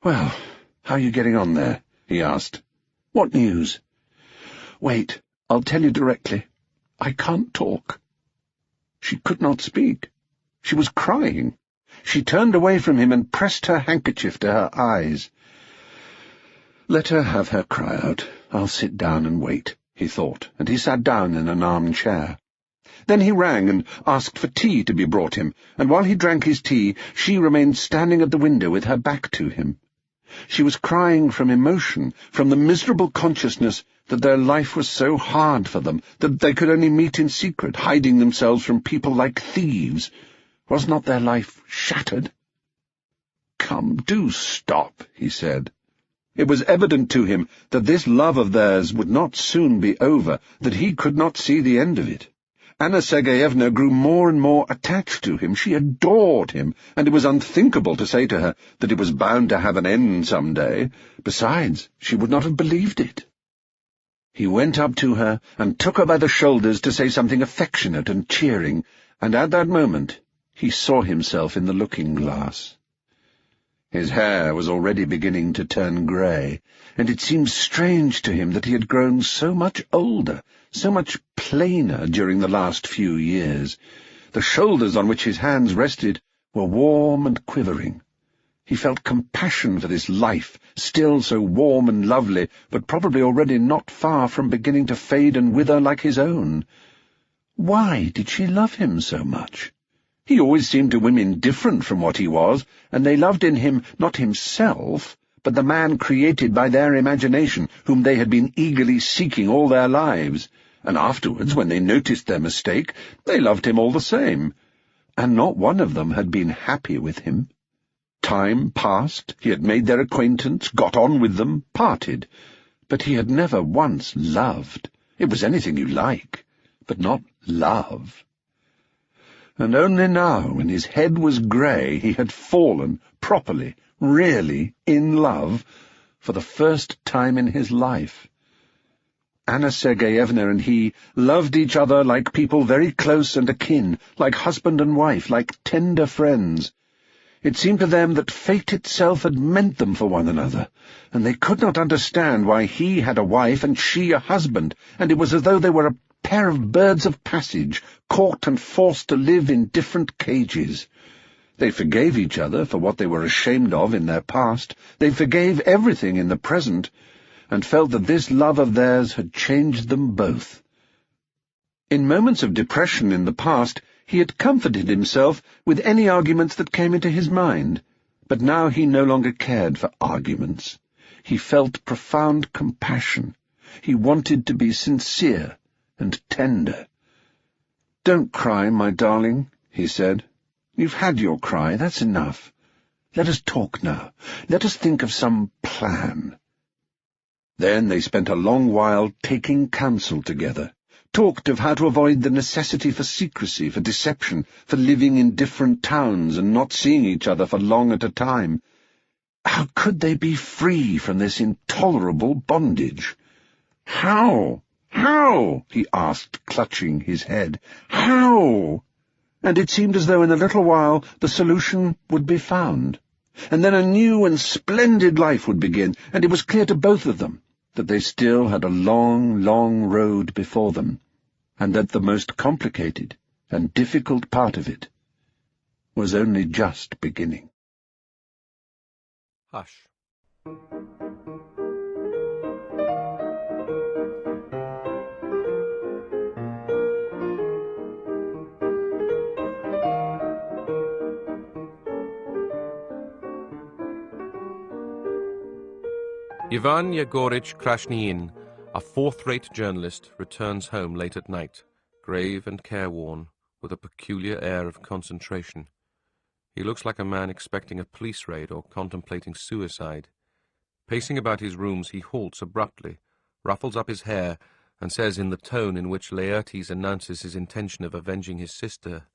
"Well, how are you getting on there?" he asked. "What news?" "Wait, I'll tell you directly. I can't talk." She could not speak. She was crying. She turned away from him and pressed her handkerchief to her eyes. "Let her have her cry out. I'll sit down and wait," he thought, and he sat down in an armchair. Then he rang and asked for tea to be brought him, and while he drank his tea, she remained standing at the window with her back to him. She was crying from emotion, from the miserable consciousness that their life was so hard for them, that they could only meet in secret, hiding themselves from people like thieves. Was not their life shattered? "Come, do stop," he said. It was evident to him that this love of theirs would not soon be over, that he could not see the end of it. Anna Sergeyevna grew more and more attached to him. She adored him, and it was unthinkable to say to her that it was bound to have an end some day. Besides, she would not have believed it. He went up to her and took her by the shoulders to say something affectionate and cheering, and at that moment he saw himself in the looking-glass. His hair was already beginning to turn grey, and it seemed strange to him that he had grown so much older, so much plainer during the last few years. The shoulders on which his hands rested were warm and quivering. He felt compassion for this life, still so warm and lovely, but probably already not far from beginning to fade and wither like his own. Why did she love him so much? He always seemed to women different from what he was, and they loved in him not himself, but the man created by their imagination, whom they had been eagerly seeking all their lives. And afterwards, when they noticed their mistake, they loved him all the same. And not one of them had been happy with him. Time passed, he had made their acquaintance, got on with them, parted, but he had never once loved. It was anything you like, but not love. And only now, when his head was grey, he had fallen, properly, really, in love, for the first time in his life. Anna Sergeyevna and he loved each other like people very close and akin, like husband and wife, like tender friends. It seemed to them that fate itself had meant them for one another, and they could not understand why he had a wife and she a husband, and it was as though they were a pair of birds of passage, caught and forced to live in different cages. They forgave each other for what they were ashamed of in their past. They forgave everything in the present, and felt that this love of theirs had changed them both. In moments of depression in the past, he had comforted himself with any arguments that came into his mind, but now he no longer cared for arguments. He felt profound compassion. He wanted to be sincere and tender. "Don't cry, my darling," he said. "You've had your cry, that's enough. Let us talk now. Let us think of some plan." Then they spent a long while taking counsel together, talked of how to avoid the necessity for secrecy, for deception, for living in different towns and not seeing each other for long at a time. How could they be free from this intolerable bondage? "How? How?" he asked, clutching his head. "How?" And it seemed as though in a little while the solution would be found. And then a new and splendid life would begin, and it was clear to both of them that they still had a long, long road before them, and that the most complicated and difficult part of it was only just beginning. Hush. Ivan Yegorich Krasnyin, a fourth-rate journalist, returns home late at night, grave and careworn, with a peculiar air of concentration. He looks like a man expecting a police raid or contemplating suicide. Pacing about his rooms, he halts abruptly, ruffles up his hair, and says in the tone in which Laertes announces his intention of avenging his sister,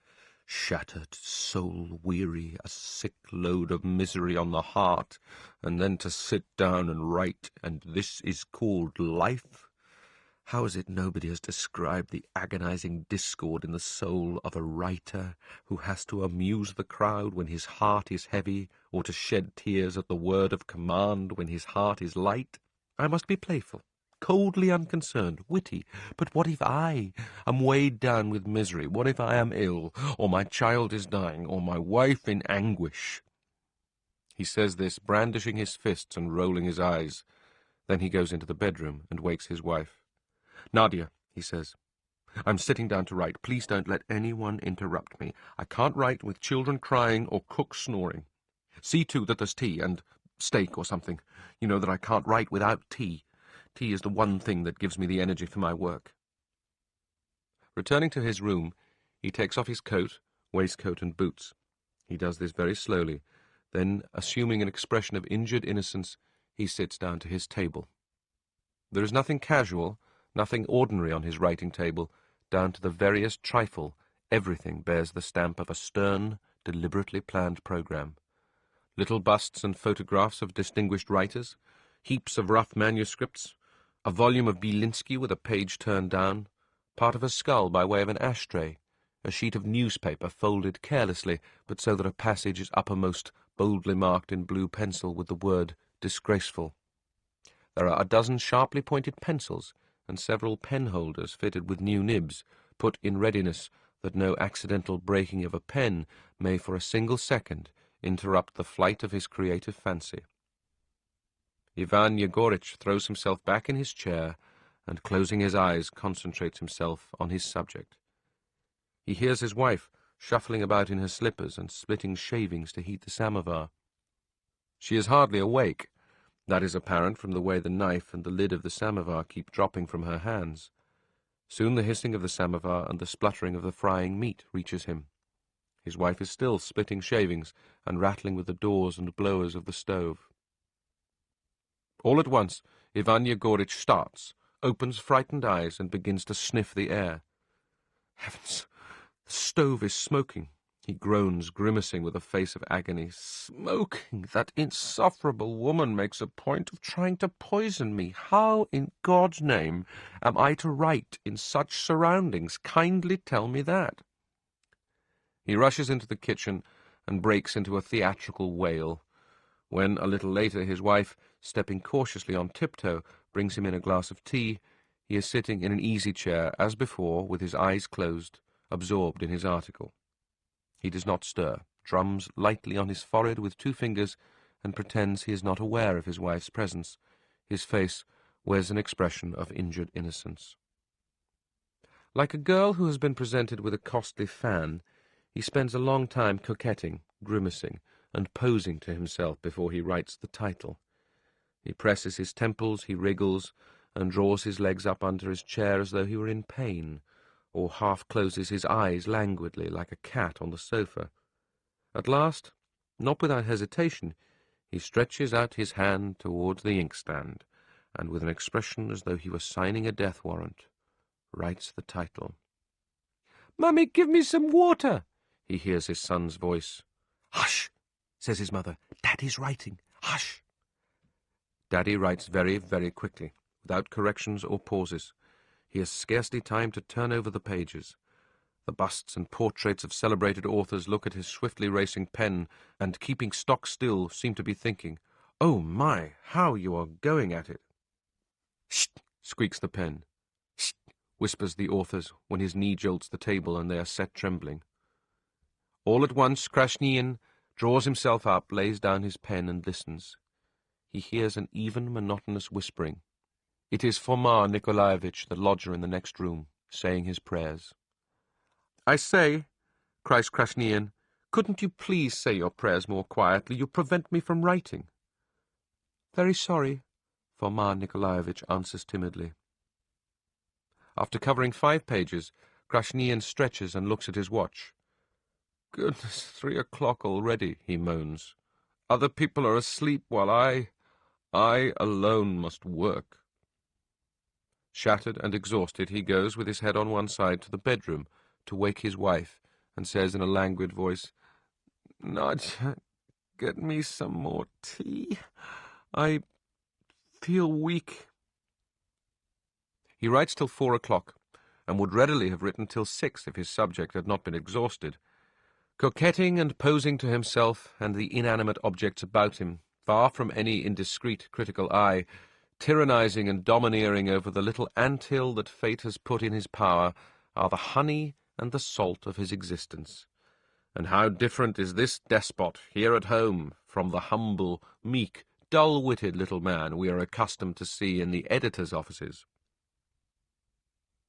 "Shattered, soul-weary, a sick load of misery on the heart, and then to sit down and write, and this is called life? How is it nobody has described the agonizing discord in the soul of a writer who has to amuse the crowd when his heart is heavy, or to shed tears at the word of command when his heart is light? I must be playful, coldly unconcerned, witty, but what if I am weighed down with misery? What if I am ill, or my child is dying, or my wife in anguish?" He says this, brandishing his fists and rolling his eyes. Then he goes into the bedroom and wakes his wife. "Nadia," he says, "I'm sitting down to write. Please don't let anyone interrupt me. I can't write with children crying or cook snoring. See, too, that there's tea and steak or something. You know that I can't write without tea. Tea is the one thing that gives me the energy for my work." Returning to his room, he takes off his coat, waistcoat, and boots. He does this very slowly. Then, assuming an expression of injured innocence, he sits down to his table. There is nothing casual, nothing ordinary on his writing table. Down to the veriest trifle, everything bears the stamp of a stern, deliberately planned program. Little busts and photographs of distinguished writers, heaps of rough manuscripts, a volume of Bielinski with a page turned down, part of a skull by way of an ashtray, a sheet of newspaper folded carelessly, but so that a passage is uppermost, boldly marked in blue pencil with the word disgraceful. There are a dozen sharply pointed pencils, and several pen-holders fitted with new nibs, put in readiness that no accidental breaking of a pen may for a single second interrupt the flight of his creative fancy. Ivan Yegorich throws himself back in his chair and, closing his eyes, concentrates himself on his subject. He hears his wife shuffling about in her slippers and splitting shavings to heat the samovar. She is hardly awake. That is apparent from the way the knife and the lid of the samovar keep dropping from her hands. Soon the hissing of the samovar and the spluttering of the frying meat reaches him. His wife is still splitting shavings and rattling with the doors and blowers of the stove. All at once, Ivan Yegorich starts, opens frightened eyes, and begins to sniff the air. Heavens! The stove is smoking. He groans, grimacing with a face of agony. Smoking! That insufferable woman makes a point of trying to poison me. How, in God's name, am I to write in such surroundings? Kindly tell me that. He rushes into the kitchen and breaks into a theatrical wail. When, a little later, his wife, stepping cautiously on tiptoe, brings him in a glass of tea, he is sitting in an easy-chair, as before, with his eyes closed, absorbed in his article. He does not stir, drums lightly on his forehead with 2 fingers, and pretends he is not aware of his wife's presence. His face wears an expression of injured innocence. Like a girl who has been presented with a costly fan, he spends a long time coquetting, grimacing, and posing to himself before he writes the title. He presses his temples, he wriggles, and draws his legs up under his chair as though he were in pain, or half closes his eyes languidly like a cat on the sofa. At last, not without hesitation, he stretches out his hand towards the inkstand, and with an expression as though he were signing a death warrant, writes the title. "Mummy, give me some water," he hears his son's voice. "Hush," says his mother. "Daddy's writing. Hush." Daddy writes very, very quickly, without corrections or pauses. He has scarcely time to turn over the pages. The busts and portraits of celebrated authors look at his swiftly racing pen, and, keeping stock still, seem to be thinking, "Oh my, how you are going at it!" "Sh!" squeaks the pen. "Sh!" whispers the author's, when his knee jolts the table and they are set trembling. All at once Krasniin draws himself up, lays down his pen, and listens. He hears an even, monotonous whispering. It is Foma Nikolaevich, the lodger in the next room, saying his prayers. "I say," cries Krasniin, "couldn't you please say your prayers more quietly? You prevent me from writing." "Very sorry," Foma Nikolaevich answers timidly. After covering 5 pages, Krasniin stretches and looks at his watch. "Goodness, 3 o'clock already," he moans. "Other people are asleep while I alone must work." Shattered and exhausted, he goes with his head on one side to the bedroom to wake his wife, and says in a languid voice, "Nadja, get me some more tea. I feel weak." He writes till 4 o'clock, and would readily have written till 6 if his subject had not been exhausted. Coquetting and posing to himself and the inanimate objects about him, far from any indiscreet critical eye, tyrannizing and domineering over the little ant-hill that fate has put in his power, are the honey and the salt of his existence. And how different is this despot here at home from the humble, meek, dull-witted little man we are accustomed to see in the editor's offices.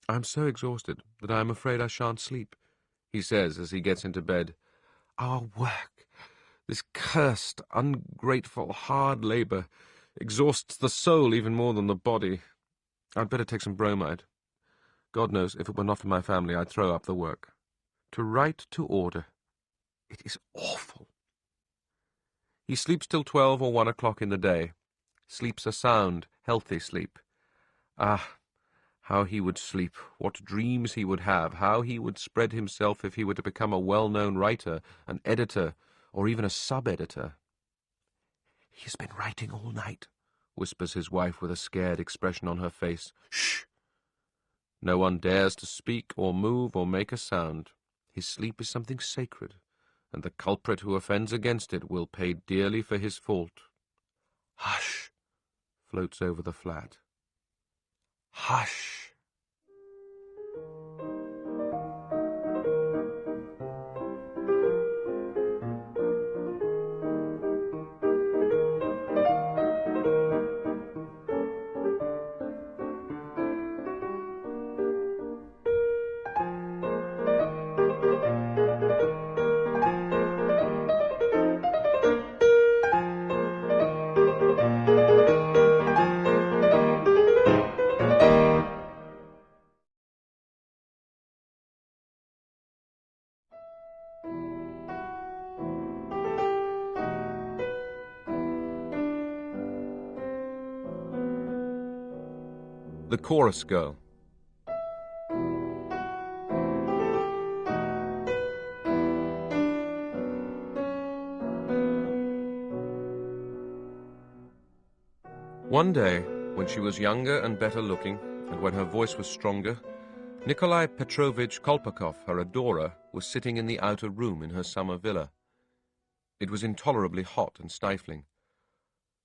"I am so exhausted that I am afraid I shan't sleep," he says as he gets into bed. "Our work, this cursed, ungrateful, hard labour, exhausts the soul even more than the body. I'd better take some bromide. God knows, if it were not for my family, I'd throw up the work. To write to order. It is awful." He sleeps till 12 or 1 o'clock in the day. Sleeps a sound, healthy sleep. Ah, how he would sleep, what dreams he would have, how he would spread himself if he were to become a well-known writer, an editor, or even a sub-editor. "He has been writing all night," whispers his wife with a scared expression on her face. "Shh!" No one dares to speak or move or make a sound. His sleep is something sacred, and the culprit who offends against it will pay dearly for his fault. "Hush!" floats over the flat. "Hush!" The Chorus Girl. One day, when she was younger and better looking, and when her voice was stronger, Nikolai Petrovich Kolpakov, her adorer, was sitting in the outer room in her summer villa. It was intolerably hot and stifling.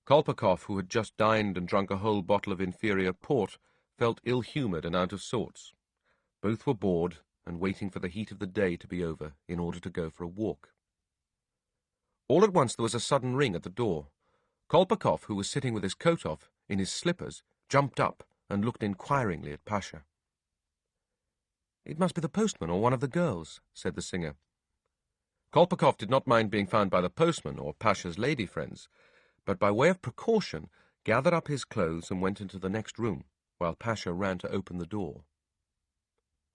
Kolpakov, who had just dined and drunk a whole bottle of inferior port, felt ill-humoured and out of sorts. Both were bored and waiting for the heat of the day to be over in order to go for a walk. All at once there was a sudden ring at the door. Kolpakov, who was sitting with his coat off, in his slippers, jumped up and looked inquiringly at Pasha. "It must be the postman or one of the girls," said the singer. Kolpakov did not mind being found by the postman or Pasha's lady friends, but by way of precaution gathered up his clothes and went into the next room, while Pasha ran to open the door.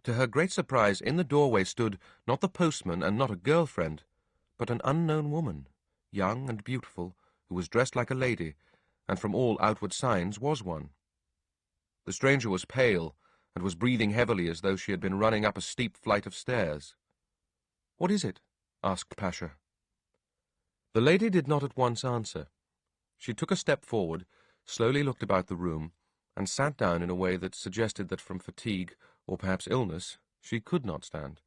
To her great surprise, in the doorway stood not the postman and not a girlfriend, but an unknown woman, young and beautiful, who was dressed like a lady, and from all outward signs was one. The stranger was pale, and was breathing heavily as though she had been running up a steep flight of stairs. "What is it?" asked Pasha. The lady did not at once answer. She took a step forward, slowly looked about the room, and sat down in a way that suggested that from fatigue, or perhaps illness, she could not stand.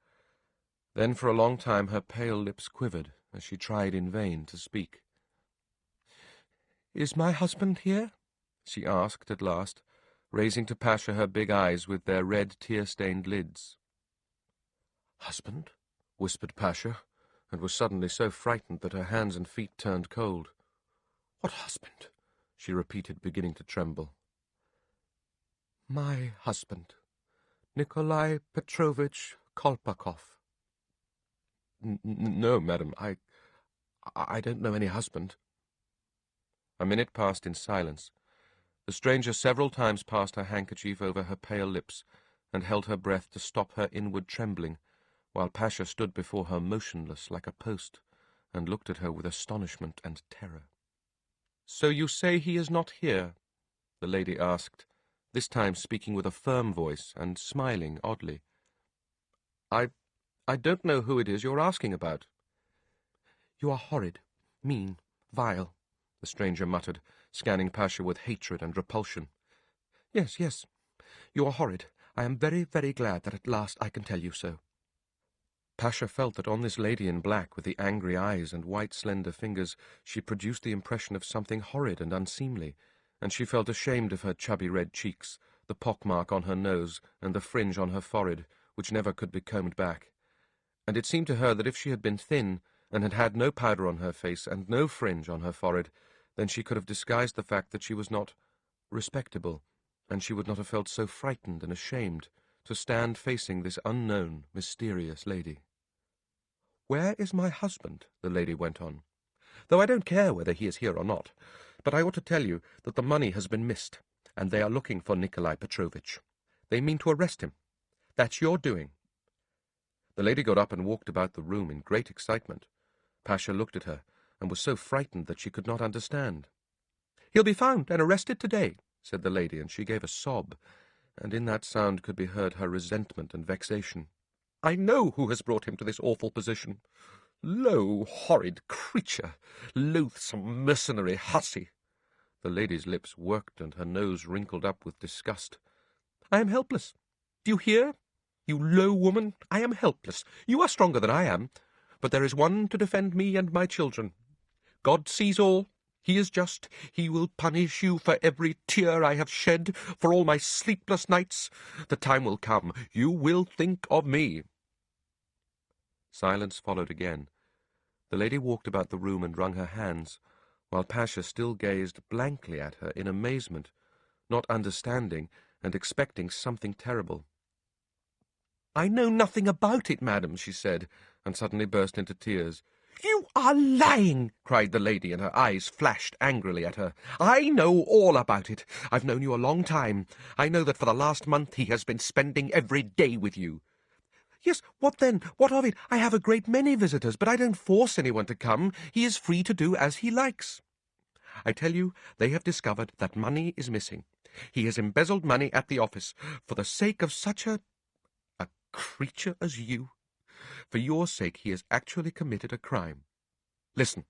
Then for a long time her pale lips quivered, as she tried in vain to speak. "Is my husband here?" she asked at last, raising to Pasha her big eyes with their red tear-stained lids. "Husband?" whispered Pasha, and was suddenly so frightened that her hands and feet turned cold. "What husband?" she repeated, beginning to tremble. "My husband, Nikolai Petrovich Kolpakov." No, madam, I don't know any husband." A minute passed in silence. The stranger several times passed her handkerchief over her pale lips, and held her breath to stop her inward trembling, while Pasha stood before her motionless like a post, and looked at her with astonishment and terror. "So you say he is not here?" the lady asked, this time speaking with a firm voice and smiling oddly. I don't know who it is you're asking about." "You are horrid, mean, vile," the stranger muttered, scanning Pasha with hatred and repulsion. Yes, you are horrid. I am very, very glad that at last I can tell you so." Pasha felt that on this lady in black, with the angry eyes and white slender fingers, she produced the impression of something horrid and unseemly, and she felt ashamed of her chubby red cheeks, the pockmark on her nose, and the fringe on her forehead, which never could be combed back. And it seemed to her that if she had been thin, and had had no powder on her face and no fringe on her forehead, then she could have disguised the fact that she was not respectable, and she would not have felt so frightened and ashamed to stand facing this unknown, mysterious lady. "Where is my husband?" the lady went on. "Though I don't care whether he is here or not, but I ought to tell you that the money has been missed, and they are looking for Nikolai Petrovich. They mean to arrest him. That's your doing." The lady got up and walked about the room in great excitement. Pasha looked at her, and was so frightened that she could not understand. "He'll be found and arrested today," said the lady, and she gave a sob, and in that sound could be heard her resentment and vexation. "I know who has brought him to this awful position. Low, horrid creature, loathsome, mercenary hussy." The lady's lips worked, and her nose wrinkled up with disgust. "I am helpless. Do you hear? You low woman, I am helpless. You are stronger than I am, but there is one to defend me and my children. God sees all. He is just. He will punish you for every tear I have shed, for all my sleepless nights. The time will come. You will think of me." Silence followed again. The lady walked about the room and wrung her hands, while Pasha still gazed blankly at her in amazement, not understanding and expecting something terrible. "I know nothing about it, madam," she said, and suddenly burst into tears. "You are lying!" cried the lady, and her eyes flashed angrily at her. "I know all about it. I've known you a long time. I know that for the last month he has been spending every day with you." "Yes, what then? What of it? I have a great many visitors, but I don't force anyone to come. He is free to do as he likes." "I tell you, they have discovered that money is missing. He has embezzled money at the office for the sake of such a creature as you. For your sake he has actually committed a crime." "Listen,"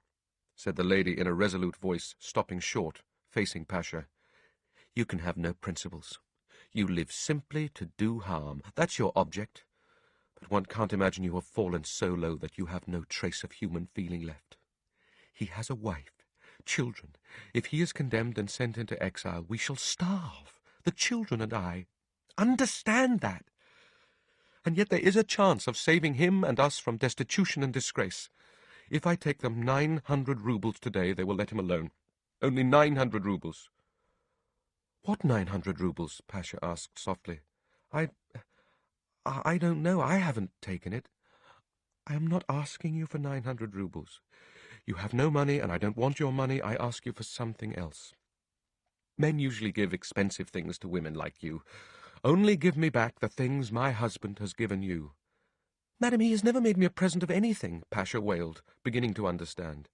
said the lady in a resolute voice, stopping short, facing Pasha. "You can have no principles. You live simply to do harm. That's your object. But one can't imagine you have fallen so low that you have no trace of human feeling left. He has a wife, children. If he is condemned and sent into exile, we shall starve, the children and I. Understand that. And yet there is a chance of saving him and us from destitution and disgrace. If I take them 900 roubles today, they will let him alone. Only 900 roubles. What 900 roubles? Pasha asked softly. I don't know. I haven't taken it. I am not asking you for 900 roubles. You have no money, and I don't want your money. I ask you for something else. Men usually give expensive things to women like you. Only give me back the things my husband has given you. Madam, he has never made me a present of anything, Pasha wailed, beginning to understand.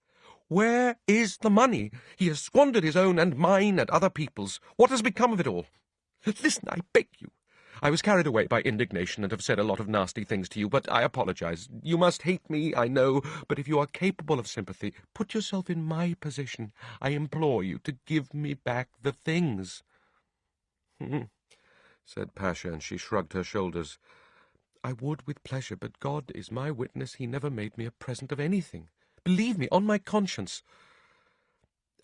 Where is the money? He has squandered his own and mine and other people's. What has become of it all? Listen, I beg you. I was carried away by indignation and have said a lot of nasty things to you, but I apologize. You must hate me, I know, but if you are capable of sympathy, put yourself in my position. I implore you to give me back the things. Said Pasha, and she shrugged her shoulders. I would with pleasure, but God is my witness he never made me a present of anything. Believe me, on my conscience.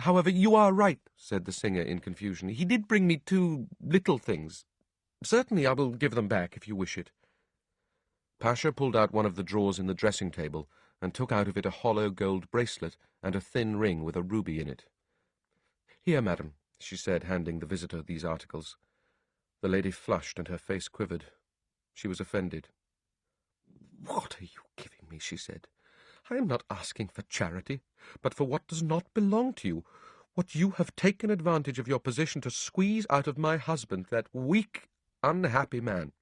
However, you are right, said the singer in confusion. He did bring me 2 little things. Certainly I will give them back if you wish it. Pasha pulled out one of the drawers in the dressing-table and took out of it a hollow gold bracelet and a thin ring with a ruby in it. Here, madam, she said, handing the visitor these articles. The lady flushed and her face quivered. She was offended. What are you giving me? She said. I am not asking for charity, but for what does not belong to you, what you have taken advantage of your position to squeeze out of my husband, that weak, unhappy man.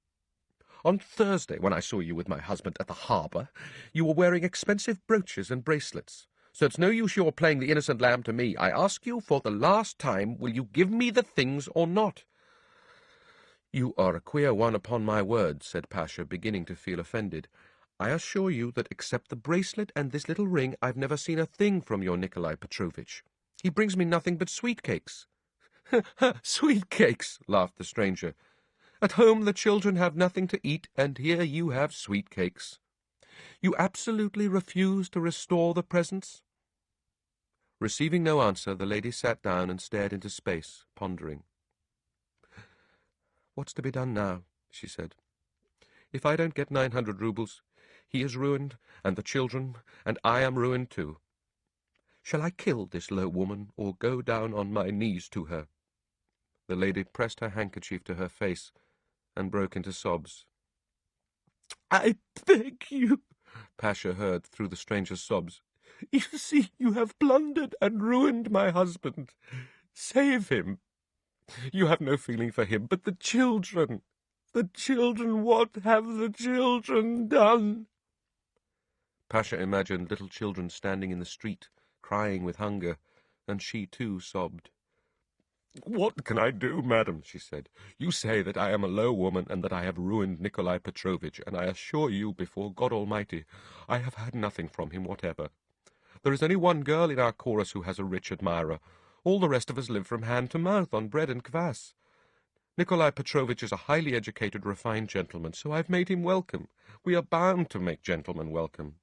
On Thursday, when I saw you with my husband at the harbour, you were wearing expensive brooches and bracelets. So it's no use your playing the innocent lamb to me. I ask you for the last time, will you give me the things or not? You are a queer one, upon my word, said Pasha, beginning to feel offended. I assure you that except the bracelet and this little ring, I've never seen a thing from your Nikolai Petrovitch. He brings me nothing but sweet cakes. Sweet cakes, laughed the stranger. At home the children have nothing to eat, and here you have sweet cakes. You absolutely refuse to restore the presents? Receiving no answer, the lady sat down and stared into space, pondering. What's to be done now? She said. If I don't get 900 roubles, he is ruined, and the children, and I am ruined too. Shall I kill this low woman, or go down on my knees to her? The lady pressed her handkerchief to her face and broke into sobs. I beg you, Pasha heard through the stranger's sobs. You see, you have plundered and ruined my husband. Save him. You have no feeling for him, but the children. The children, what have the children done? Pasha imagined little children standing in the street, crying with hunger, and she too sobbed. What can I do, madam? She said. You say that I am a low woman and that I have ruined Nikolai Petrovitch, and I assure you before God Almighty I have had nothing from him whatever. There is only one girl in our chorus who has a rich admirer. All the rest of us live from hand to mouth on bread and kvass. Nikolai Petrovitch is a highly educated, refined gentleman, so I've made him welcome. We are bound to make gentlemen welcome.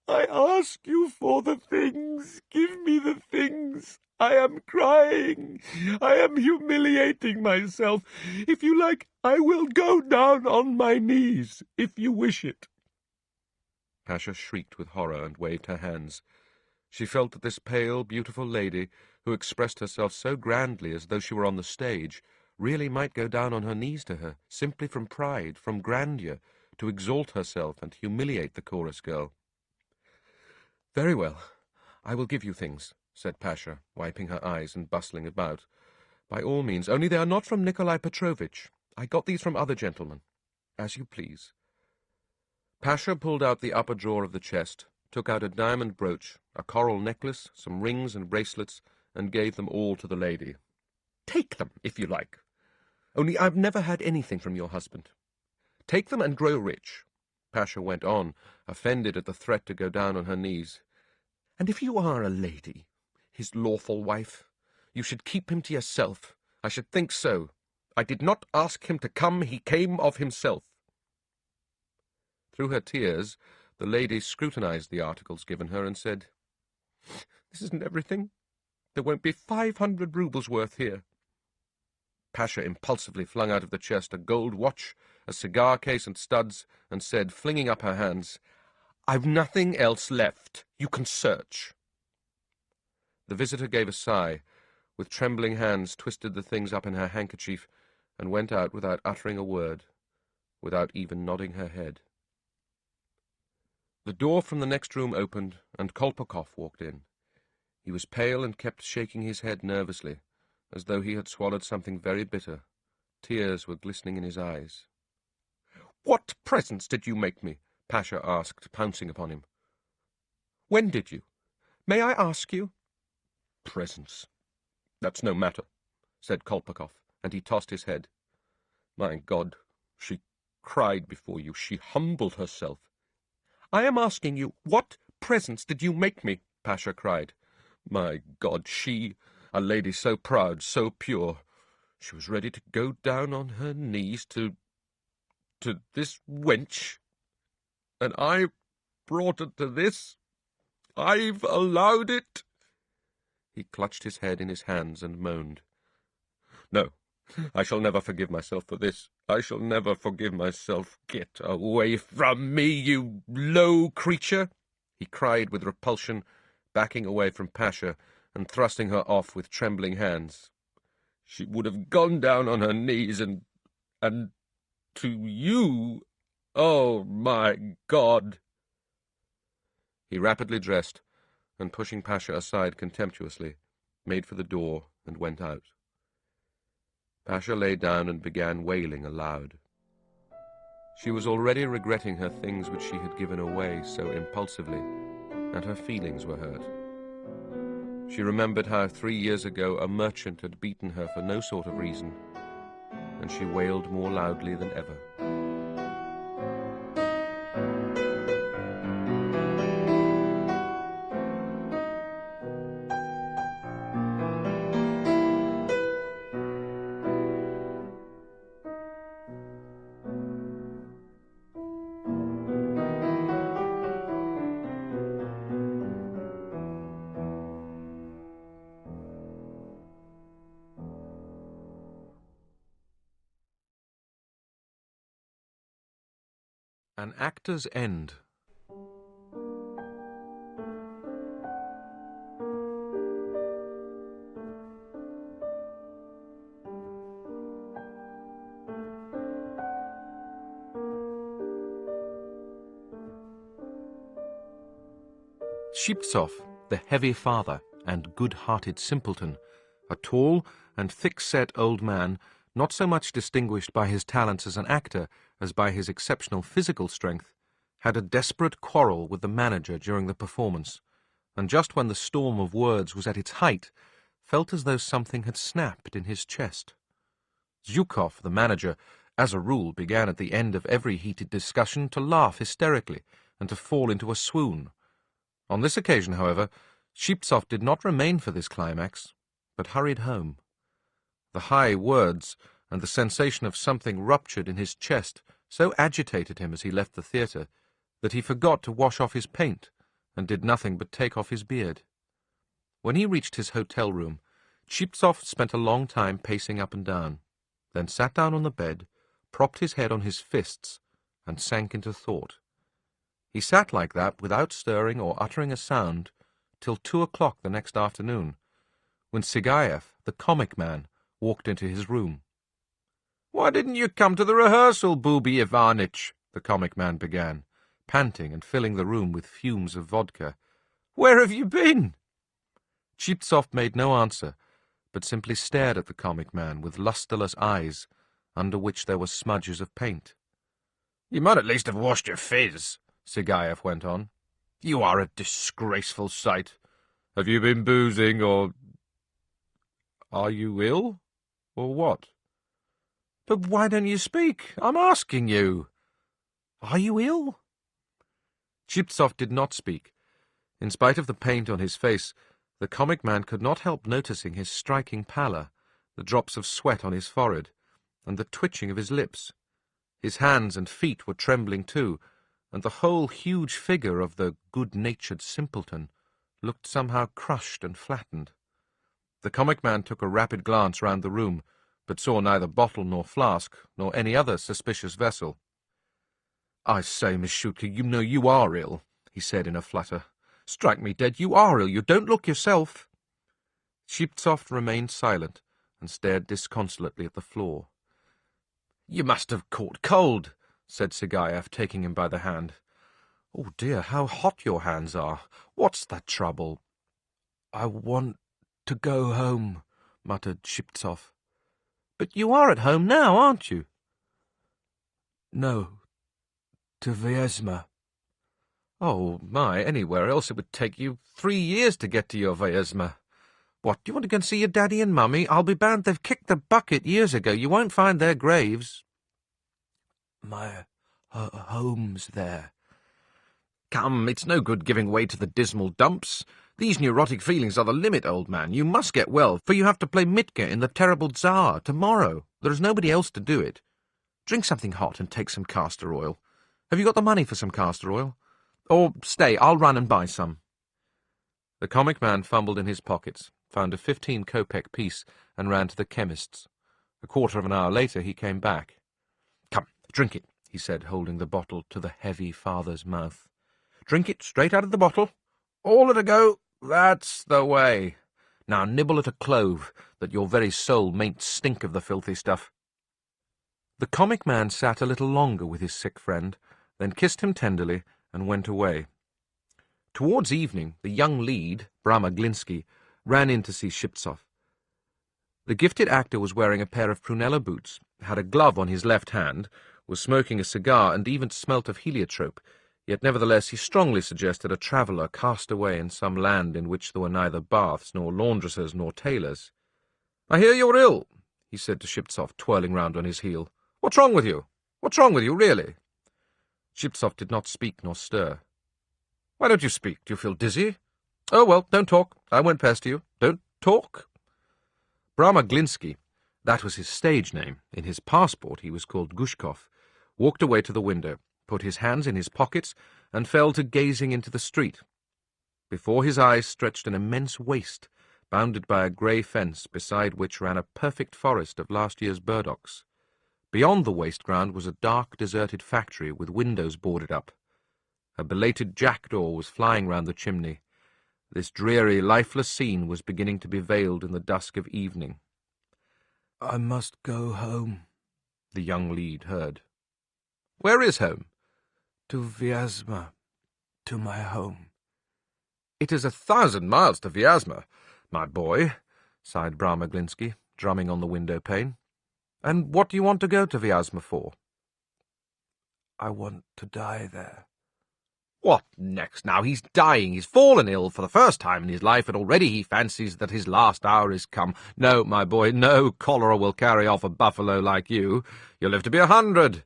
I ask you for the things. Give me the things. I am crying. I am humiliating myself. If you like, I will go down on my knees, if you wish it. Pasha shrieked with horror and waved her hands. She felt that this pale, beautiful lady, who expressed herself so grandly as though she were on the stage, really might go down on her knees to her, simply from pride, from grandeur, to exalt herself and humiliate the chorus girl. Very well, I will give you things, said Pasha, wiping her eyes and bustling about. By all means, only they are not from Nikolai Petrovitch. I got these from other gentlemen. As you please. Pasha pulled out the upper drawer of the chest, took out a diamond brooch, a coral necklace, some rings and bracelets, and gave them all to the lady. Take them, if you like. Only I've never had anything from your husband. Take them and grow rich. Pasha went on, offended at the threat to go down on her knees. And if you are a lady, his lawful wife, you should keep him to yourself. I should think so. I did not ask him to come, he came of himself. Through her tears, the lady scrutinized the articles given her and said, This isn't everything. There won't be 500 roubles worth here. Pasha impulsively flung out of the chest a gold watch, a cigar case and studs, and said, flinging up her hands, I've nothing else left. You can search. The visitor gave a sigh, with trembling hands twisted the things up in her handkerchief, and went out without uttering a word, without even nodding her head. The door from the next room opened, and Kolpakov walked in. He was pale and kept shaking his head nervously, as though he had swallowed something very bitter. Tears were glistening in his eyes. "What presents did you make me?" Pasha asked, pouncing upon him. "When did you? May I ask you?" "Presents? That's no matter," said Kolpakov, and he tossed his head. "My God, she cried before you. She humbled herself." "I am asking you, what presents did you make me?" Pasha cried. "My God, she, a lady so proud, so pure, she was ready to go down on her knees to this wench, and I brought her to this. I've allowed it." He clutched his head in his hands and moaned. "No, I shall never forgive myself for this. I shall never forgive myself. Get away from me, you low creature!" he cried with repulsion, backing away from Pasha and thrusting her off with trembling hands. "She would have gone down on her knees and to you. Oh, my God!" He rapidly dressed, and pushing Pasha aside contemptuously, made for the door and went out. Pasha lay down and began wailing aloud. She was already regretting her things which she had given away so impulsively, and her feelings were hurt. She remembered how 3 years ago a merchant had beaten her for no sort of reason, and she wailed more loudly than ever. An Actor's End. Shiptsov, the heavy father and good-hearted simpleton, a tall and thick-set old man, not so much distinguished by his talents as an actor as by his exceptional physical strength, had a desperate quarrel with the manager during the performance, and just when the storm of words was at its height, felt as though something had snapped in his chest. Zhukov, the manager, as a rule began at the end of every heated discussion to laugh hysterically and to fall into a swoon. On this occasion, however, Shiptsov did not remain for this climax, but hurried home. The high words and the sensation of something ruptured in his chest so agitated him as he left the theatre that he forgot to wash off his paint and did nothing but take off his beard. When he reached his hotel room, Shiptsov spent a long time pacing up and down, then sat down on the bed, propped his head on his fists, and sank into thought. He sat like that without stirring or uttering a sound till 2 o'clock the next afternoon, when Sigayev, the comic man, walked into his room. "Why didn't you come to the rehearsal, Booby Ivanitch?" the comic man began, panting and filling the room with fumes of vodka. "Where have you been?" Shiptsov made no answer, but simply stared at the comic man with lustreless eyes, under which there were smudges of paint. "You might at least have washed your phiz," Sigayev went on. "You are a disgraceful sight. Have you been boozing, or... Are you ill, or what?" "But why don't you speak? I'm asking you. Are you ill?" Shiptsov did not speak. In spite of the paint on his face, the comic man could not help noticing his striking pallor, the drops of sweat on his forehead, and the twitching of his lips. His hands and feet were trembling too, and the whole huge figure of the good-natured simpleton looked somehow crushed and flattened. The comic man took a rapid glance round the room, but saw neither bottle nor flask, nor any other suspicious vessel. "I say, Miss Shutka, you know you are ill. he said in a flutter. "Strike me dead, you are ill. You don't look yourself." Shiptsov remained silent and stared disconsolately at the floor. "You must have caught cold," said Sergeyev, taking him by the hand. "Oh dear, how hot your hands are. What's the trouble?" "I want to go home," muttered Shiptsov. "But you are at home now, aren't you?" "No, to Vyazma." "Oh, my, anywhere else it would take you 3 years to get to your Vyazma. What, do you want to go and see your daddy and mummy? I'll be bound they've kicked the bucket years ago. You won't find their graves." "My home's there." "Come, it's no good giving way to the dismal dumps. These neurotic feelings are the limit, old man. You must get well, for you have to play Mitka in the Terrible Tsar tomorrow. There is nobody else to do it. Drink something hot and take some castor oil. Have you got the money for some castor oil? Or stay, I'll run and buy some." The comic man fumbled in his pockets, found a 15-kopeck piece, and ran to the chemist's. A quarter of an hour later he came back. "Come, drink it," he said, holding the bottle to the heavy father's mouth. "Drink it straight out of the bottle. All at a go. That's the way. Now nibble at a clove, that your very soul mayn't stink of the filthy stuff." The comic man sat a little longer with his sick friend, then kissed him tenderly and went away. Towards evening, the young lead, Branagh, ran in to see Shiptsov. The gifted actor was wearing a pair of prunella boots, had a glove on his left hand, was smoking a cigar, and even smelt of heliotrope, yet nevertheless he strongly suggested a traveller cast away in some land in which there were neither baths, nor laundresses, nor tailors. "I hear you're ill," he said to Shiptsov, twirling round on his heel. "What's wrong with you? What's wrong with you, really?" Shiptsov did not speak nor stir. "Why don't you speak? Do you feel dizzy? Oh, well, don't talk. I won't pester you. Don't talk." Branagh, that was his stage name. In his passport he was called Gushkov, walked away to the window, put his hands in his pockets, and fell to gazing into the street. Before his eyes stretched an immense waste, bounded by a grey fence, beside which ran a perfect forest of last year's burdocks. Beyond the waste ground was a dark, deserted factory with windows boarded up. A belated jackdaw was flying round the chimney. This dreary, lifeless scene was beginning to be veiled in the dusk of evening. "I must go home," the young lead heard. "Where is home?" "To Vyazma, to my home." "It is 1,000 miles to Vyazma, my boy," sighed Branagh, drumming on the window-pane. "And what do you want to go to Vyazma for?" "I want to die there." "What next now? He's dying. He's fallen ill for the first time in his life, and already he fancies that his last hour is come. No, my boy, no cholera will carry off a buffalo like you. You'll live to be 100.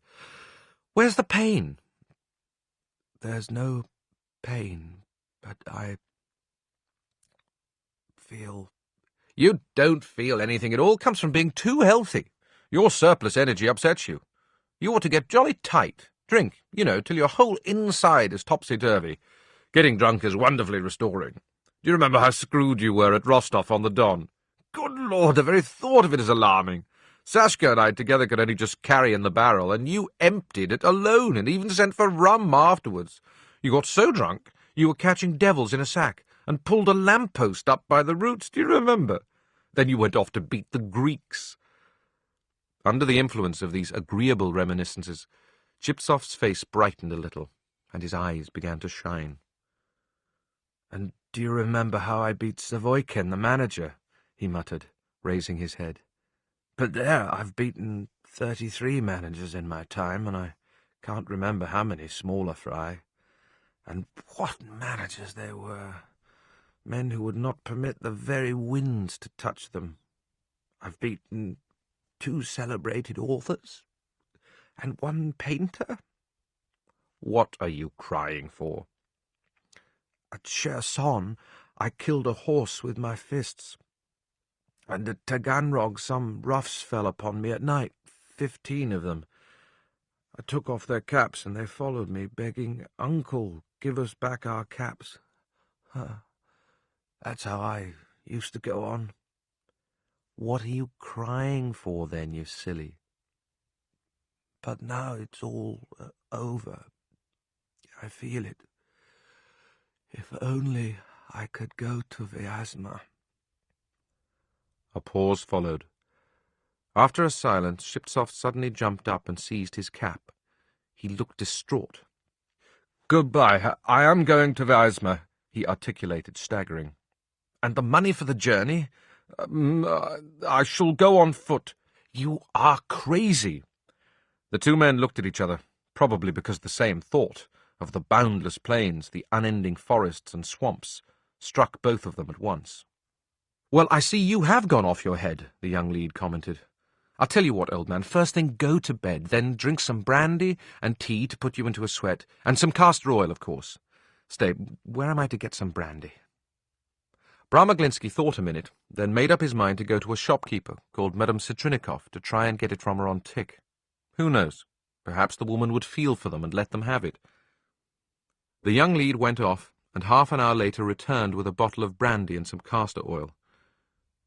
Where's the pain?" "There's no pain, but I feel—" "You don't feel anything. It all comes from being too healthy. Your surplus energy upsets you. You ought to get jolly tight. Drink, till your whole inside is topsy-turvy. Getting drunk is wonderfully restoring. Do you remember how screwed you were at Rostov-on-the-Don? Good Lord, the very thought of it is alarming. Sashka and I together could only just carry in the barrel, and you emptied it alone and even sent for rum afterwards. You got so drunk you were catching devils in a sack and pulled a lamppost up by the roots. Do you remember? Then you went off to beat the Greeks." Under the influence of these agreeable reminiscences, Shiptsov's face brightened a little, and his eyes began to shine. "And do you remember how I beat Savoykin, the manager?" he muttered, raising his head. "But there, I've beaten 33 managers in my time, and I can't remember how many smaller fry. And what managers they were! Men who would not permit the very winds to touch them. I've beaten 2 celebrated authors, and 1 painter." "What are you crying for?" "At Cherson I killed a horse with my fists, and at Taganrog some roughs fell upon me at night, 15 of them. I took off their caps, and they followed me, begging, 'Uncle, give us back our caps.' That's how I used to go on." "What are you crying for, then, you silly?" "But now it's all over. I feel it. If only I could go to Vyazma. A pause followed. After a silence, Shiptsov suddenly jumped up and seized his cap. He looked distraught. "Goodbye. I am going to Vyazma," he articulated, staggering. "And the money for the journey? I shall go on foot." "You are crazy." The two men looked at each other, probably because the same thought of the boundless plains, the unending forests and swamps, struck both of them at once. "Well, I see you have gone off your head," the young lead commented. "I'll tell you what, old man, first thing go to bed, then drink some brandy and tea to put you into a sweat, and some castor oil, of course. Stay, where am I to get some brandy?" Brahmaglinsky thought a minute, then made up his mind to go to a shopkeeper called Madame Citrinnikov to try and get it from her on tick. Who knows? Perhaps the woman would feel for them and let them have it. The young lead went off, and half an hour later returned with a bottle of brandy and some castor oil.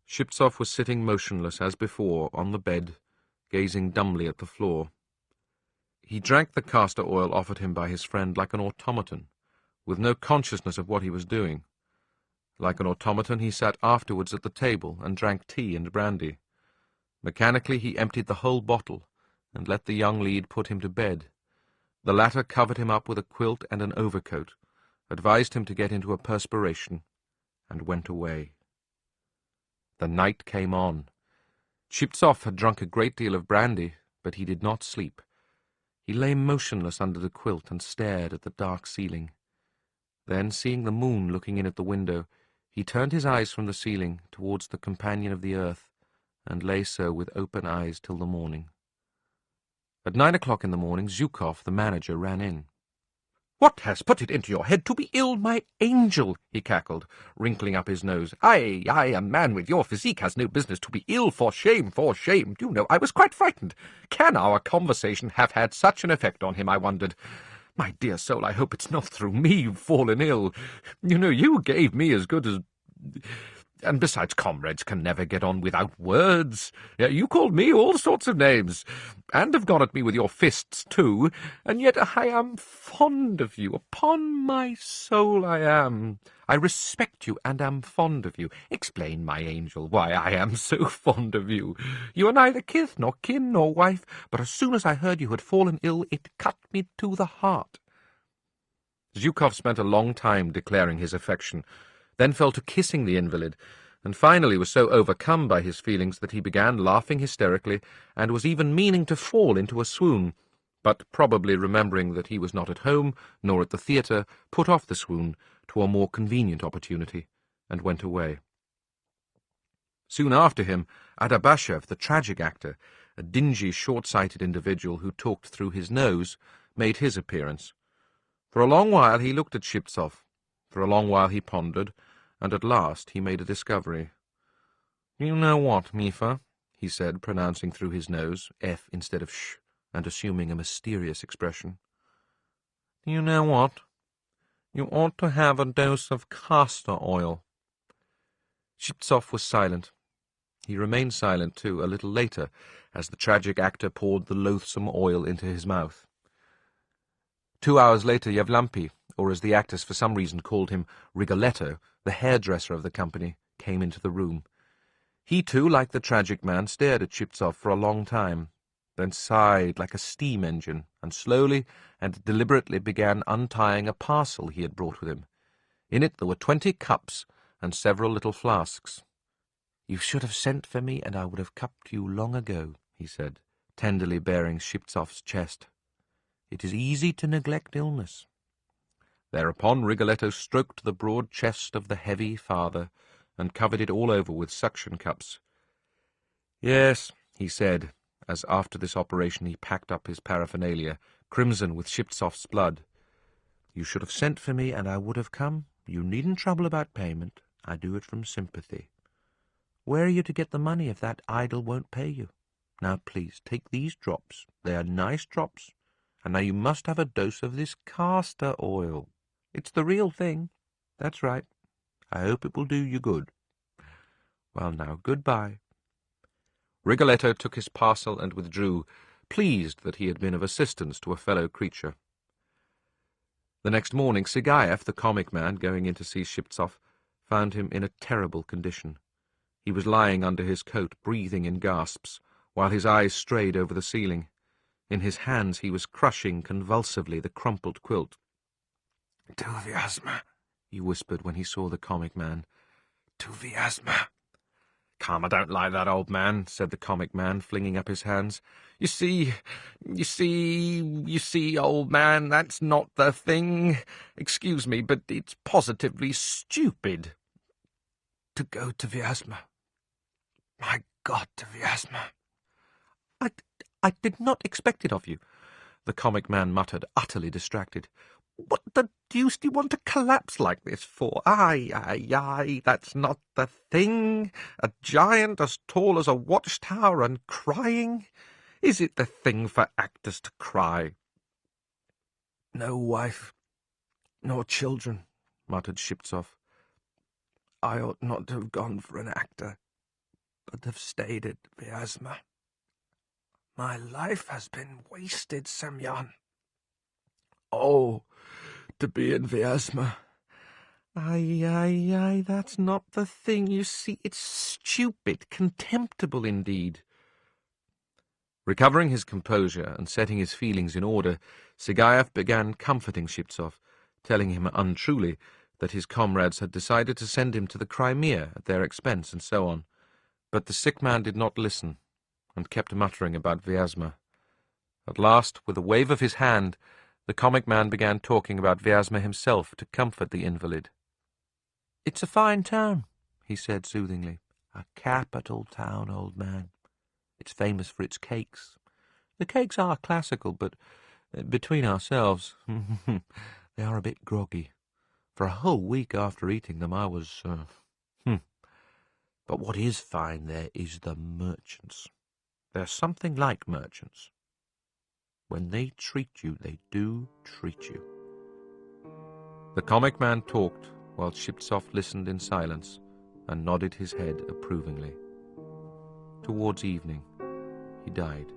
Shiptsov was sitting motionless as before on the bed, gazing dumbly at the floor. He drank the castor oil offered him by his friend like an automaton, with no consciousness of what he was doing. Like an automaton, he sat afterwards at the table and drank tea and brandy. Mechanically, he emptied the whole bottle and let the young lead put him to bed. The latter covered him up with a quilt and an overcoat, advised him to get into a perspiration, and went away. The night came on. Shiptsov had drunk a great deal of brandy, but he did not sleep. He lay motionless under the quilt and stared at the dark ceiling. Then, seeing the moon looking in at the window, he turned his eyes from the ceiling towards the companion of the earth, and lay so with open eyes till the morning. At 9 o'clock in the morning, Zhukov, the manager, ran in. "What has put it into your head to be ill, my angel?" he cackled, wrinkling up his nose. "I, a man with your physique, has no business to be ill. For shame, for shame. Do you know, I was quite frightened. Can our conversation have had such an effect on him, I wondered. My dear soul, I hope it's not through me you've fallen ill. You know, you gave me as good as... And besides, comrades can never get on without words. You called me all sorts of names, and have gone at me with your fists, too, and yet I am fond of you. Upon my soul I am. I respect you, and am fond of you. Explain, my angel, why I am so fond of you. You are neither kith, nor kin, nor wife, but as soon as I heard you had fallen ill, it cut me to the heart." Zhukov spent a long time declaring his affection, then fell to kissing the invalid, and finally was so overcome by his feelings that he began laughing hysterically, and was even meaning to fall into a swoon, but probably remembering that he was not at home, nor at the theatre, put off the swoon to a more convenient opportunity, and went away. Soon after him, Adabashev, the tragic actor, a dingy, short-sighted individual who talked through his nose, made his appearance. For a long while he looked at Shiptsov. For a long while he pondered, and at last he made a discovery. "You know what, Mifa?" he said, pronouncing through his nose, F instead of sh, and assuming a mysterious expression. "You know what? You ought to have a dose of castor oil." Shiptsov was silent. He remained silent, too, a little later, as the tragic actor poured the loathsome oil into his mouth. 2 hours later, Yevlampi, or as the actors for some reason called him, Rigoletto, the hairdresser of the company, came into the room. He, too, like the tragic man, stared at Shiptsov for a long time, then sighed like a steam engine, and slowly and deliberately began untying a parcel he had brought with him. In it there were 20 cups and several little flasks. "You should have sent for me, and I would have cupped you long ago," he said, tenderly baring Shiptsov's chest. "It is easy to neglect illness." Thereupon Rigoletto stroked the broad chest of the heavy father, and covered it all over with suction cups. "Yes," he said, as after this operation he packed up his paraphernalia, crimson with Shiptsov's blood. "You should have sent for me, and I would have come. You needn't trouble about payment. I do it from sympathy. Where are you to get the money if that idol won't pay you? Now, please, take these drops. They are nice drops. And now you must have a dose of this castor oil. It's the real thing. That's right. I hope it will do you good. Well, now, goodbye." Rigoletto took his parcel and withdrew, pleased that he had been of assistance to a fellow creature. The next morning, Sigayev, the comic man, going in to see Shiptsov, found him in a terrible condition. He was lying under his coat, breathing in gasps, while his eyes strayed over the ceiling. In his hands he was crushing convulsively the crumpled quilt. "Tu Vyazma," he whispered when he saw the comic man. "Tu Vyazma." "Come, I don't like that, old man," said the comic man, flinging up his hands. You see, old man, that's not the thing. Excuse me, but it's positively stupid. To go to Vyazma. My God, to Vyazma. I did not expect it of you," the comic man muttered, utterly distracted. "What the deuce do you want to collapse like this for? Aye, that's not the thing. A giant as tall as a watchtower and crying? Is it the thing for actors to cry?" "No wife, nor children," muttered Shiptsov. "I ought not to have gone for an actor, but have stayed at Vyazma. My life has been wasted, Semyon. Oh, to be in Vyazma. Aye, that's not the thing. You see, it's stupid, contemptible indeed." Recovering his composure and setting his feelings in order, Sigayev began comforting Shiptsov, telling him untruly that his comrades had decided to send him to the Crimea at their expense and so on. But the sick man did not listen, and kept muttering about Vyazma. At last, with a wave of his hand, the comic man began talking about Vyazma himself to comfort the invalid. "It's a fine town," he said soothingly. "A capital town, old man. It's famous for its cakes. The cakes are classical, but between ourselves, they are a bit groggy. For a whole week after eating them, I was... But what is fine there is the merchants. They're something like merchants. When they treat you, they do treat you." The comic man talked while Shiptsov listened in silence and nodded his head approvingly. Towards evening, he died.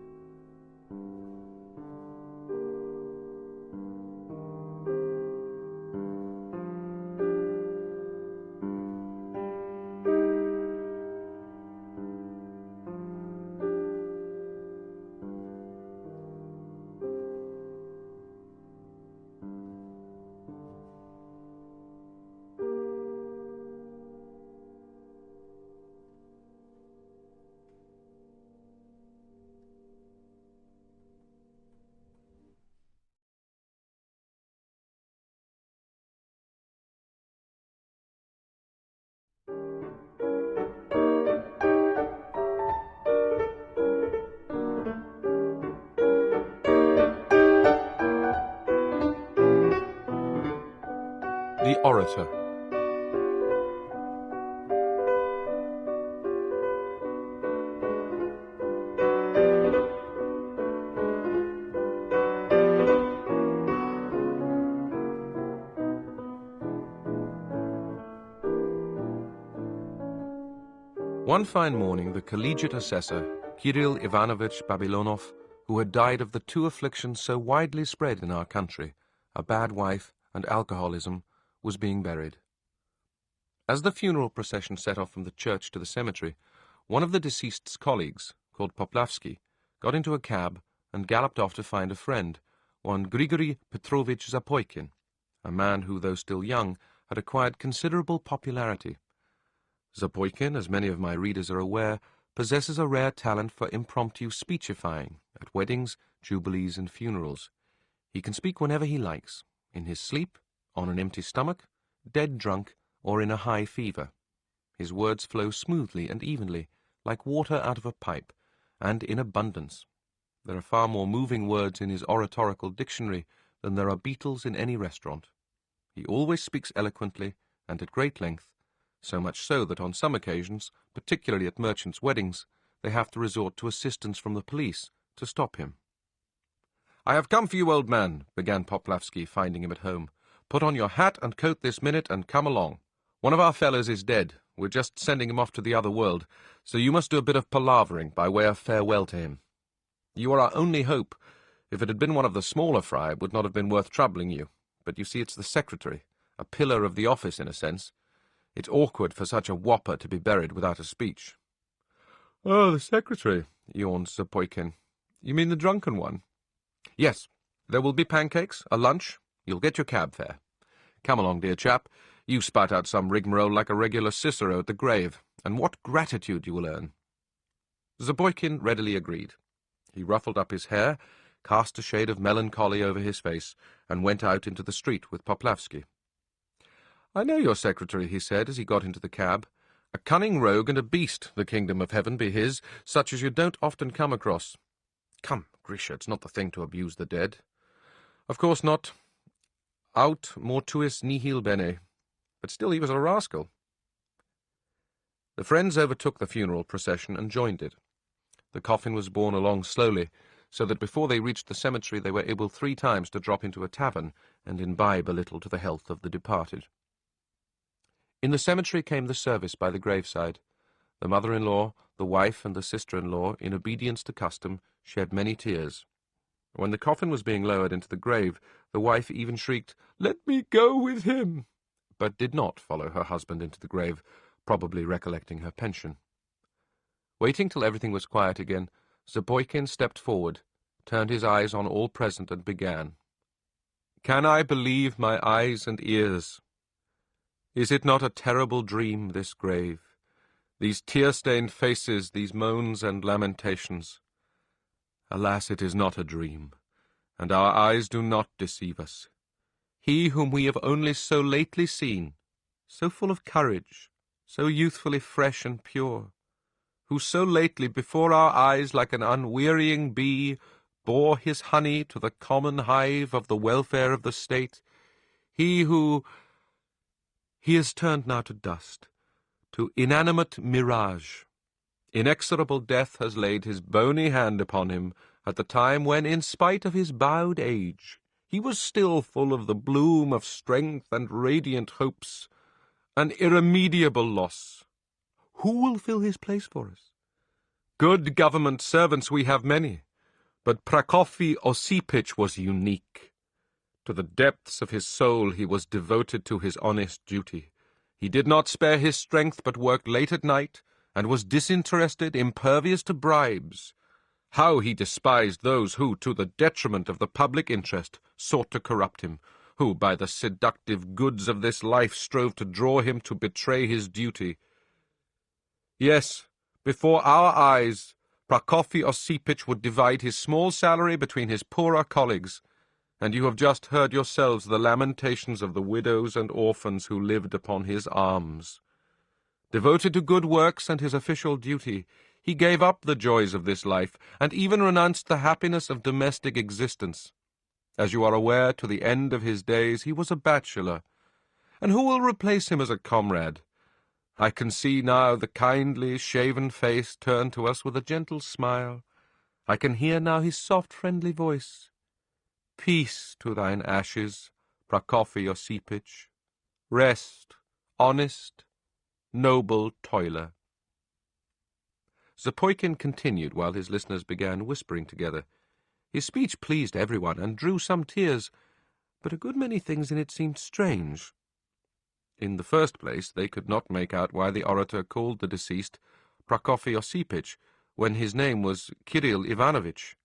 The Orator. One fine morning, the collegiate assessor, Kirill Ivanovich Babylonov, who had died of the two afflictions so widely spread in our country, a bad wife and alcoholism, was being buried. As the funeral procession set off from the church to the cemetery, one of the deceased's colleagues, called Poplavsky, got into a cab and galloped off to find a friend, one Grigory Petrovich Zapoykin, a man who, though still young, had acquired considerable popularity. Zapoykin, as many of my readers are aware, possesses a rare talent for impromptu speechifying at weddings, jubilees, and funerals. He can speak whenever he likes, in his sleep, on an empty stomach, dead drunk, or in a high fever. His words flow smoothly and evenly, like water out of a pipe, and in abundance. There are far more moving words in his oratorical dictionary than there are beetles in any restaurant. He always speaks eloquently and at great length, so much so that on some occasions, particularly at merchants' weddings, they have to resort to assistance from the police to stop him. "I have come for you, old man," began Poplavsky, finding him at home. "Put on your hat and coat this minute and come along. One of our fellows is dead. We're just sending him off to the other world, so you must do a bit of palavering by way of farewell to him. You are our only hope. If it had been one of the smaller fry, it would not have been worth troubling you. but you see it's the secretary, a pillar of the office in a sense. It's awkward for such a whopper to be buried without a speech. "Oh, the secretary," yawned Zapoikin. "You mean the drunken one?" "Yes. There will be pancakes, a lunch. You'll get your cab fare. Come along, dear chap. You spat out some rigmarole like a regular Cicero at the grave, and what gratitude you will earn." Zapoikin readily agreed. He ruffled up his hair, cast a shade of melancholy over his face, and went out into the street with Poplavsky. "I know your secretary," he said as he got into the cab. "A cunning rogue and a beast, the kingdom of heaven be his, such as you don't often come across. Come, Grisha, it's not the thing to abuse the dead." "Of course not. Aut mortuis nihil bene. But still he was a rascal." The friends overtook the funeral procession and joined it. The coffin was borne along slowly, so that before they reached the cemetery they were able 3 times to drop into a tavern and imbibe a little to the health of the departed. In the cemetery came the service by the graveside. The mother-in-law, the wife, and the sister-in-law, in obedience to custom, shed many tears. When the coffin was being lowered into the grave, the wife even shrieked, "Let me go with him!" but did not follow her husband into the grave, probably recollecting her pension. Waiting till everything was quiet again, Zapoikin stepped forward, turned his eyes on all present, and began. "Can I believe my eyes and ears? Is it not a terrible dream, this grave? These tear-stained faces, these moans and lamentations? Alas, it is not a dream, and our eyes do not deceive us. He whom we have only so lately seen, so full of courage, so youthfully fresh and pure, who so lately before our eyes like an unwearying bee bore his honey to the common hive of the welfare of the state, he is turned now to dust, to inanimate mirage. Inexorable death has laid his bony hand upon him at the time when, in spite of his bowed age, he was still full of the bloom of strength and radiant hopes. An irremediable loss. Who will fill his place for us? Good government servants we have many, but Prokofy Osipych was unique. To the depths of his soul he was devoted to his honest duty. He did not spare his strength, but worked late at night, and was disinterested, impervious to bribes. How he despised those who, to the detriment of the public interest, sought to corrupt him, who, by the seductive goods of this life, strove to draw him to betray his duty. Yes, before our eyes, Prokofy Osipych would divide his small salary between his poorer colleagues, and you have just heard yourselves the lamentations of the widows and orphans who lived upon his alms. Devoted to good works and his official duty, he gave up the joys of this life, and even renounced the happiness of domestic existence. As you are aware, to the end of his days he was a bachelor. And who will replace him as a comrade? I can see now the kindly, shaven face turned to us with a gentle smile. I can hear now his soft, friendly voice. Peace to thine ashes, Prokofy Osipych. Rest, honest, noble toiler. Zapoikin continued while his listeners began whispering together. His speech pleased everyone and drew some tears, but a good many things in it seemed strange. In the first place, they could not make out why the orator called the deceased Prokofy Osipych when his name was Kirill Ivanovitch.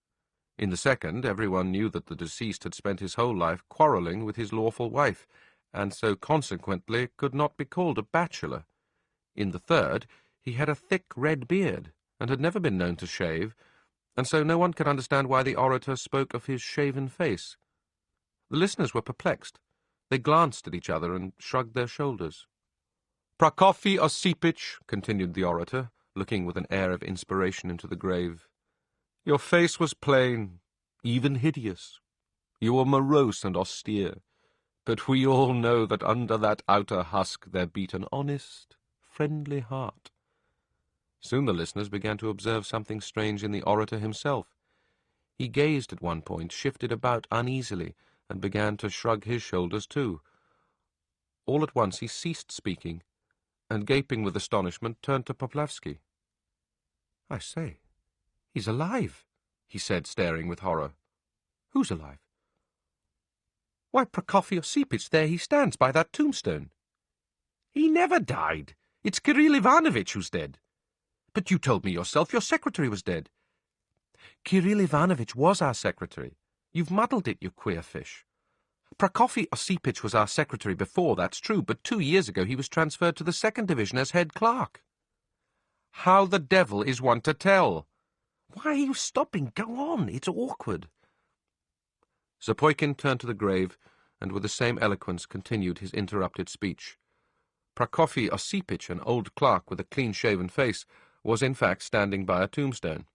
In the second, everyone knew that the deceased had spent his whole life quarrelling with his lawful wife, and so consequently could not be called a bachelor. In the third, he had a thick red beard, and had never been known to shave, and so no one could understand why the orator spoke of his shaven face. The listeners were perplexed. They glanced at each other and shrugged their shoulders. Prokofy Osipych, continued the orator, looking with an air of inspiration into the grave, your face was plain, even hideous. You were morose and austere, but we all know that under that outer husk there beat an honest, friendly heart. Soon the listeners began to observe something strange in the orator himself. He gazed at one point, shifted about uneasily, and began to shrug his shoulders too. All at once he ceased speaking, and gaping with astonishment turned to Poplavsky. "I say, he's alive," he said, staring with horror. "Who's alive?" Why, Prokofy Osipych, there he stands by that tombstone. He never died. It's Kirill Ivanovitch who's dead. But you told me yourself your secretary was dead. Kirill Ivanovitch was our secretary. You've muddled it, you queer fish. Prokofy Osipych was our secretary before, that's true, but 2 years ago he was transferred to the 2nd Division as head clerk. How the devil is one to tell? Why are you stopping? Go on, it's awkward. Zapoikin turned to the grave, and with the same eloquence continued his interrupted speech. Prokofy Osipych, an old clerk with a clean-shaven face, was in fact standing by a tombstone.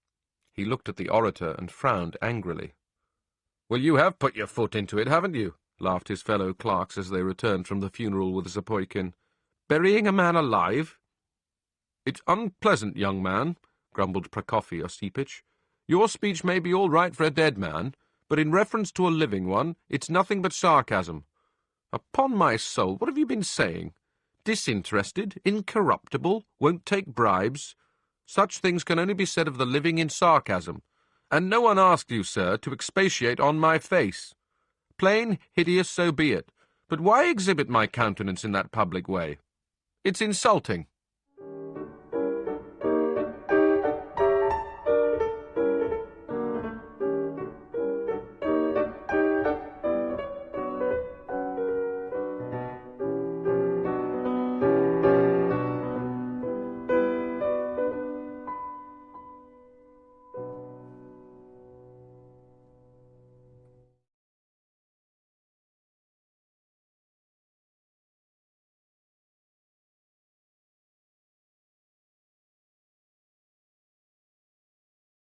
He looked at the orator and frowned angrily. "Well, you have put your foot into it, haven't you?" laughed his fellow clerks as they returned from the funeral with Zapoikin. "Burying a man alive?" "It's unpleasant, young man," grumbled Prokofy Osipych. "Your speech may be all right for a dead man, but in reference to a living one, it's nothing but sarcasm. Upon my soul, what have you been saying? Disinterested, incorruptible, won't take bribes. Such things can only be said of the living in sarcasm. And no one asked you, sir, to expatiate on my face. Plain, hideous, so be it. But why exhibit my countenance in that public way? It's insulting."